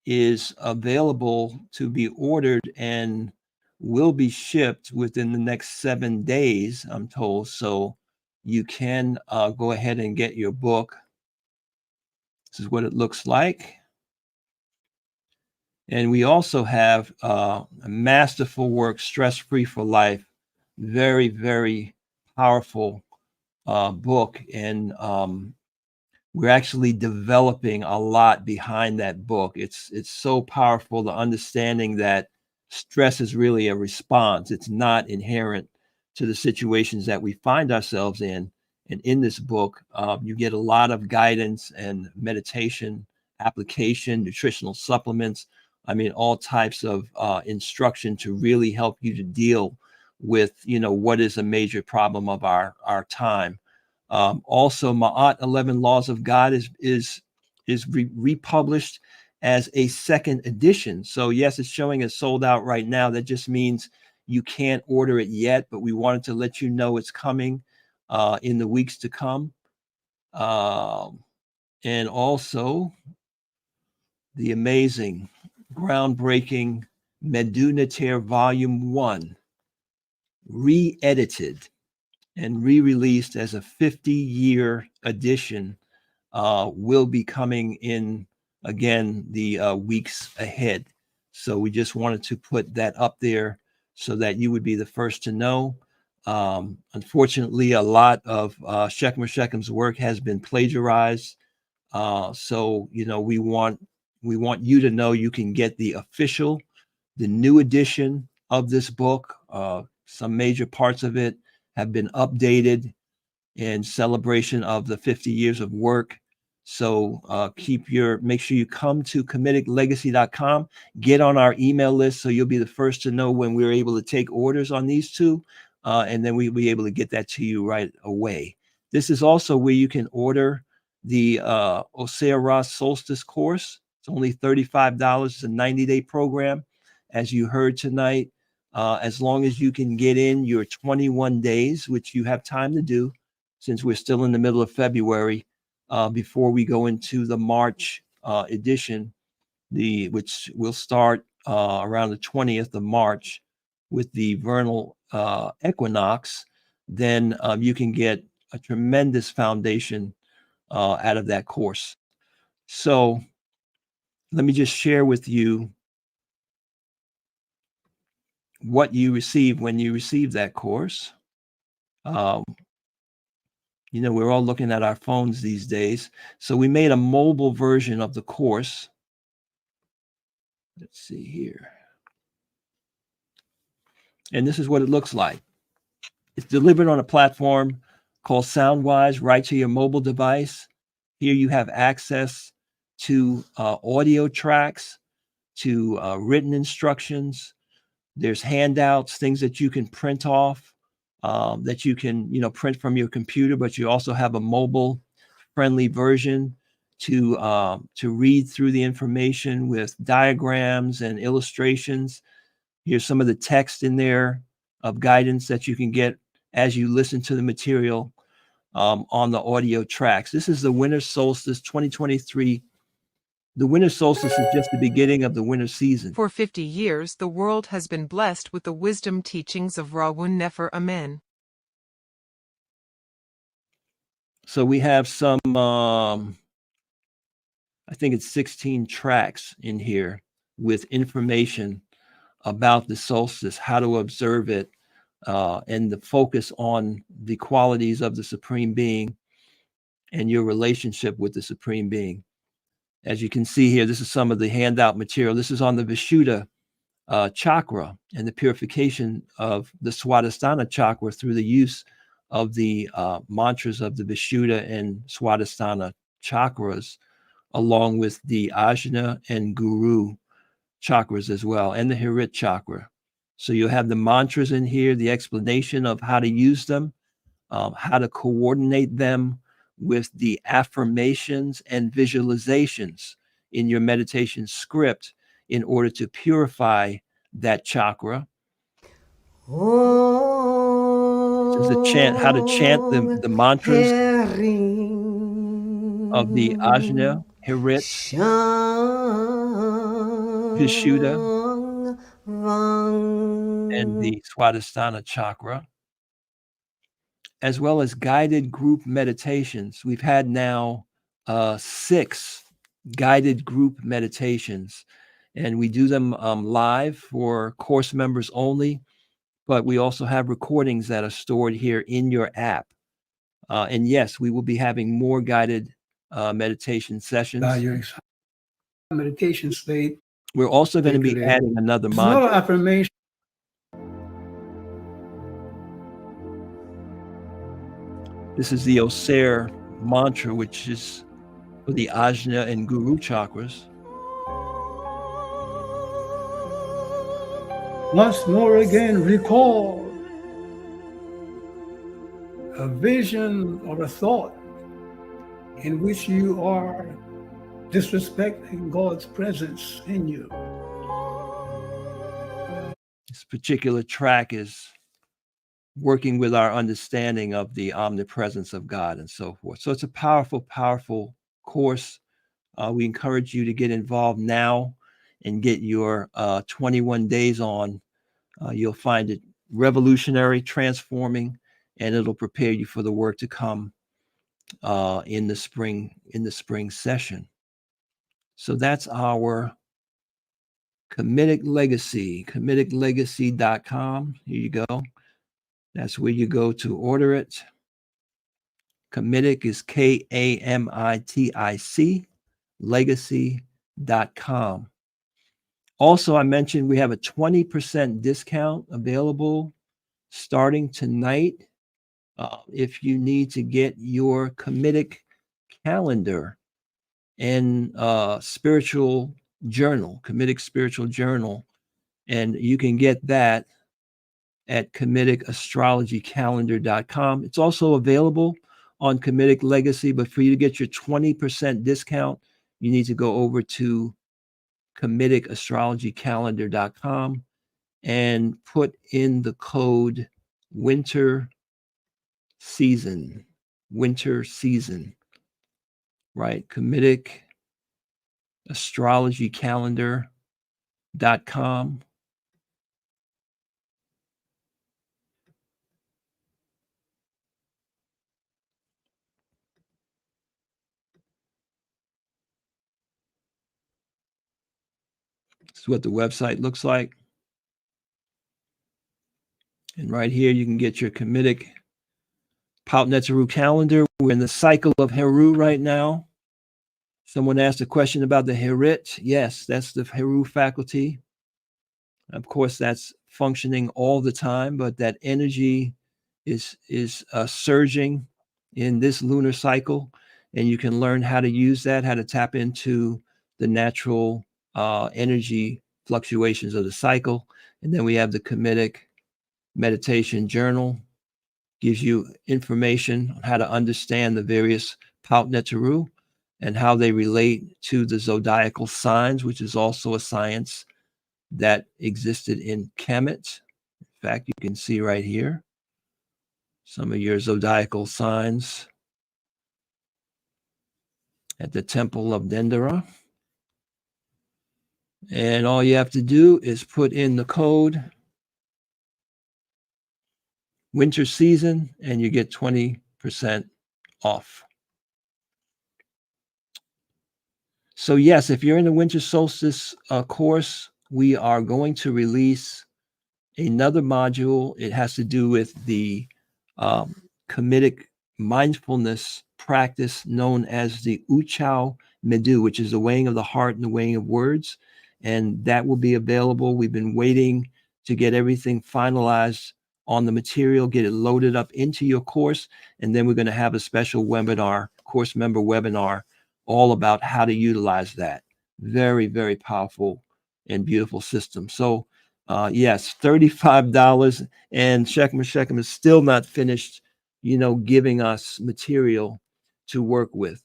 is available to be ordered and will be shipped within the next 7 days, I'm told. So you can go ahead and get your book. This is what it looks like. And we also have a masterful work, Stress Free for Life. Very, very powerful book. And we're actually developing a lot behind that book. It's so powerful, the understanding that stress is really a response. It's not inherent to the situations that we find ourselves in. And in this book, you get a lot of guidance and meditation, application, nutritional supplements. I mean, all types of instruction to really help you to deal with, what is a major problem of our time. Also, Ma'at 11 Laws of God is republished as a second edition. So yes, it's showing as sold out right now. That just means you can't order it yet, but we wanted to let you know it's coming in the weeks to come. And also the amazing, groundbreaking Medunater Volume 1, re-edited and re-released as a 50-year edition, will be coming in again the weeks ahead. So we just wanted to put that up there so that you would be the first to know. Unfortunately, a lot of Shekmer Shekem's work has been plagiarized. So we want you to know you can get the new edition of this book. Some major parts of it have been updated in celebration of the 50 years of work. So make sure you come to KemeticLegacy.com, get on our email list so you'll be the first to know when we're able to take orders on these two, and then we'll be able to get that to you right away. This is also where you can order the Osea Ra Solstice course. It's only $35. It's a 90-day program, as you heard tonight. As long as you can get in your 21 days, which you have time to do, since we're still in the middle of February, before we go into the March edition, which will start around the 20th of March with the vernal equinox, then you can get a tremendous foundation out of that course. So let me just share with you what you receive when you receive that course. We're all looking at our phones these days. So we made a mobile version of the course. Let's see here. And this is what it looks like. It's delivered on a platform called SoundWise right to your mobile device. Here you have access to audio tracks, to written instructions. There's handouts, things that you can print off, that you can, print from your computer, but you also have a mobile friendly version to read through the information with diagrams and illustrations. Here's some of the text in there of guidance that you can get as you listen to the material on the audio tracks. This is the Winter Solstice 2023. The winter solstice is just the beginning of the winter season. For 50 years, the world has been blessed with the wisdom teachings of Ra Un Nefer Amen. So we have some, I think it's 16 tracks in here with information about the solstice, how to observe it, and the focus on the qualities of the Supreme Being and your relationship with the Supreme Being. As you can see here, this is some of the handout material. This is on the Vishuddha chakra and the purification of the Swadhisthana chakra through the use of the mantras of the Vishuddha and Swadhisthana chakras, along with the Ajna and Guru chakras as well, and the Hirit chakra. So you'll have the mantras in here, the explanation of how to use them, how to coordinate them with the affirmations and visualizations in your meditation script in order to purify that chakra. This is a chant, how to chant the mantras of the Ajna, Hirit, Vishuddha, and the Swadhisthana chakra, as well as guided group meditations. We've had now 6 guided group meditations, and we do them live for course members only, but we also have recordings that are stored here in your app. And yes, we will be having more guided meditation sessions. Meditation state. We're also going to be adding another It's mantra. not an affirmation. This is the Osir mantra, which is for the Ajna and Guru chakras. Once more again, recall a vision or a thought in which you are disrespecting God's presence in you. This particular track is working with our understanding of the omnipresence of God and so forth. So it's a powerful, powerful course. We encourage you to get involved now and get your 21 days on. You'll find it revolutionary, transforming, and it'll prepare you for the work to come in the spring session. So that's our Kemetic Legacy, kemeticlegacy.com. Here you go. That's where you go to order it. Kemetic is Kamitic, legacy.com. Also, I mentioned we have a 20% discount available starting tonight. If you need to get your Kemetic calendar and spiritual journal, Kemetic spiritual journal, and you can get that at KemeticAstrologyCalendar.com. It's also available on Kemetic Legacy, but for you to get your 20% discount, you need to go over to KemeticAstrologyCalendar.com and put in the code winter season, right? KemeticAstrologyCalendar.com. This is what the website looks like. And right here, you can get your Kemetic Pautnetzeru calendar. We're in the cycle of Heru right now. Someone asked a question about the Hirit. Yes, that's the Heru faculty. Of course, that's functioning all the time, but that energy is surging in this lunar cycle, and you can learn how to use that, how to tap into the natural energy fluctuations of the cycle. And then we have the Kemetic meditation journal, gives you information on how to understand the various Pautnetzeru and how they relate to the zodiacal signs, which is also a science that existed in Kemet. In fact, you can see right here some of your zodiacal signs at the Temple of Dendera. And all you have to do is put in the code winter season, and you get 20% off. So yes, if you're in the winter solstice course, we are going to release another module. It has to do with the comedic mindfulness practice known as the Uchao Medu, which is the weighing of the heart and the weighing of words. And that will be available. We've been waiting to get everything finalized on the material, get it loaded up into your course. And then we're going to have a special webinar, course member webinar, all about how to utilize that. Very, very powerful and beautiful system. So yes, $35, and Shechem is still not finished, giving us material to work with.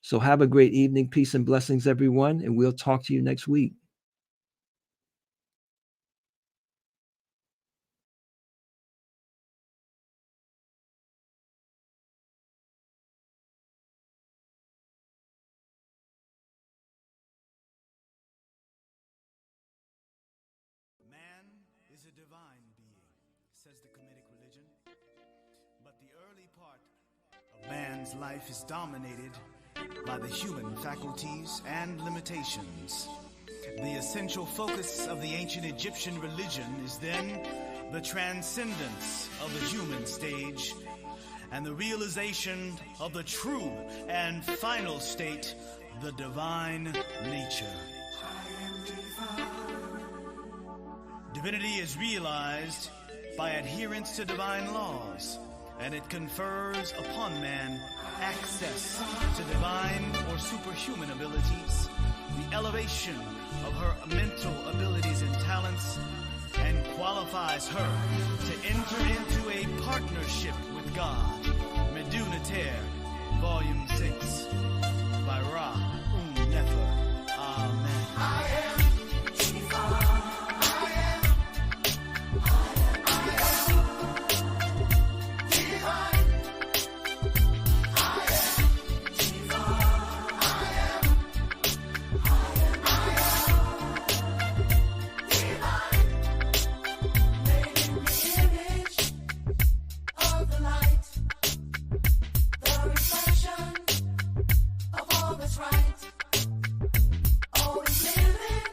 So have a great evening. Peace and blessings, everyone, and we'll talk to you next week. Man is a divine being, says the Kemetic religion. But the early part of man's life is dominated by the human faculties and limitations. The essential focus of the ancient Egyptian religion is then the transcendence of the human stage and the realization of the true and final state, the divine nature. Divinity is realized by adherence to divine laws, and it confers upon man access to divine or superhuman abilities, the elevation of her mental abilities and talents, and qualifies her to enter into a partnership with God. Medu Neter, Volume 6, by Ra Un Nefer Amen. Right. Always living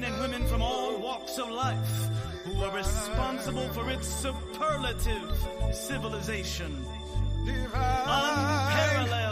men and women from all walks of life who are responsible for its superlative civilization. Unparalleled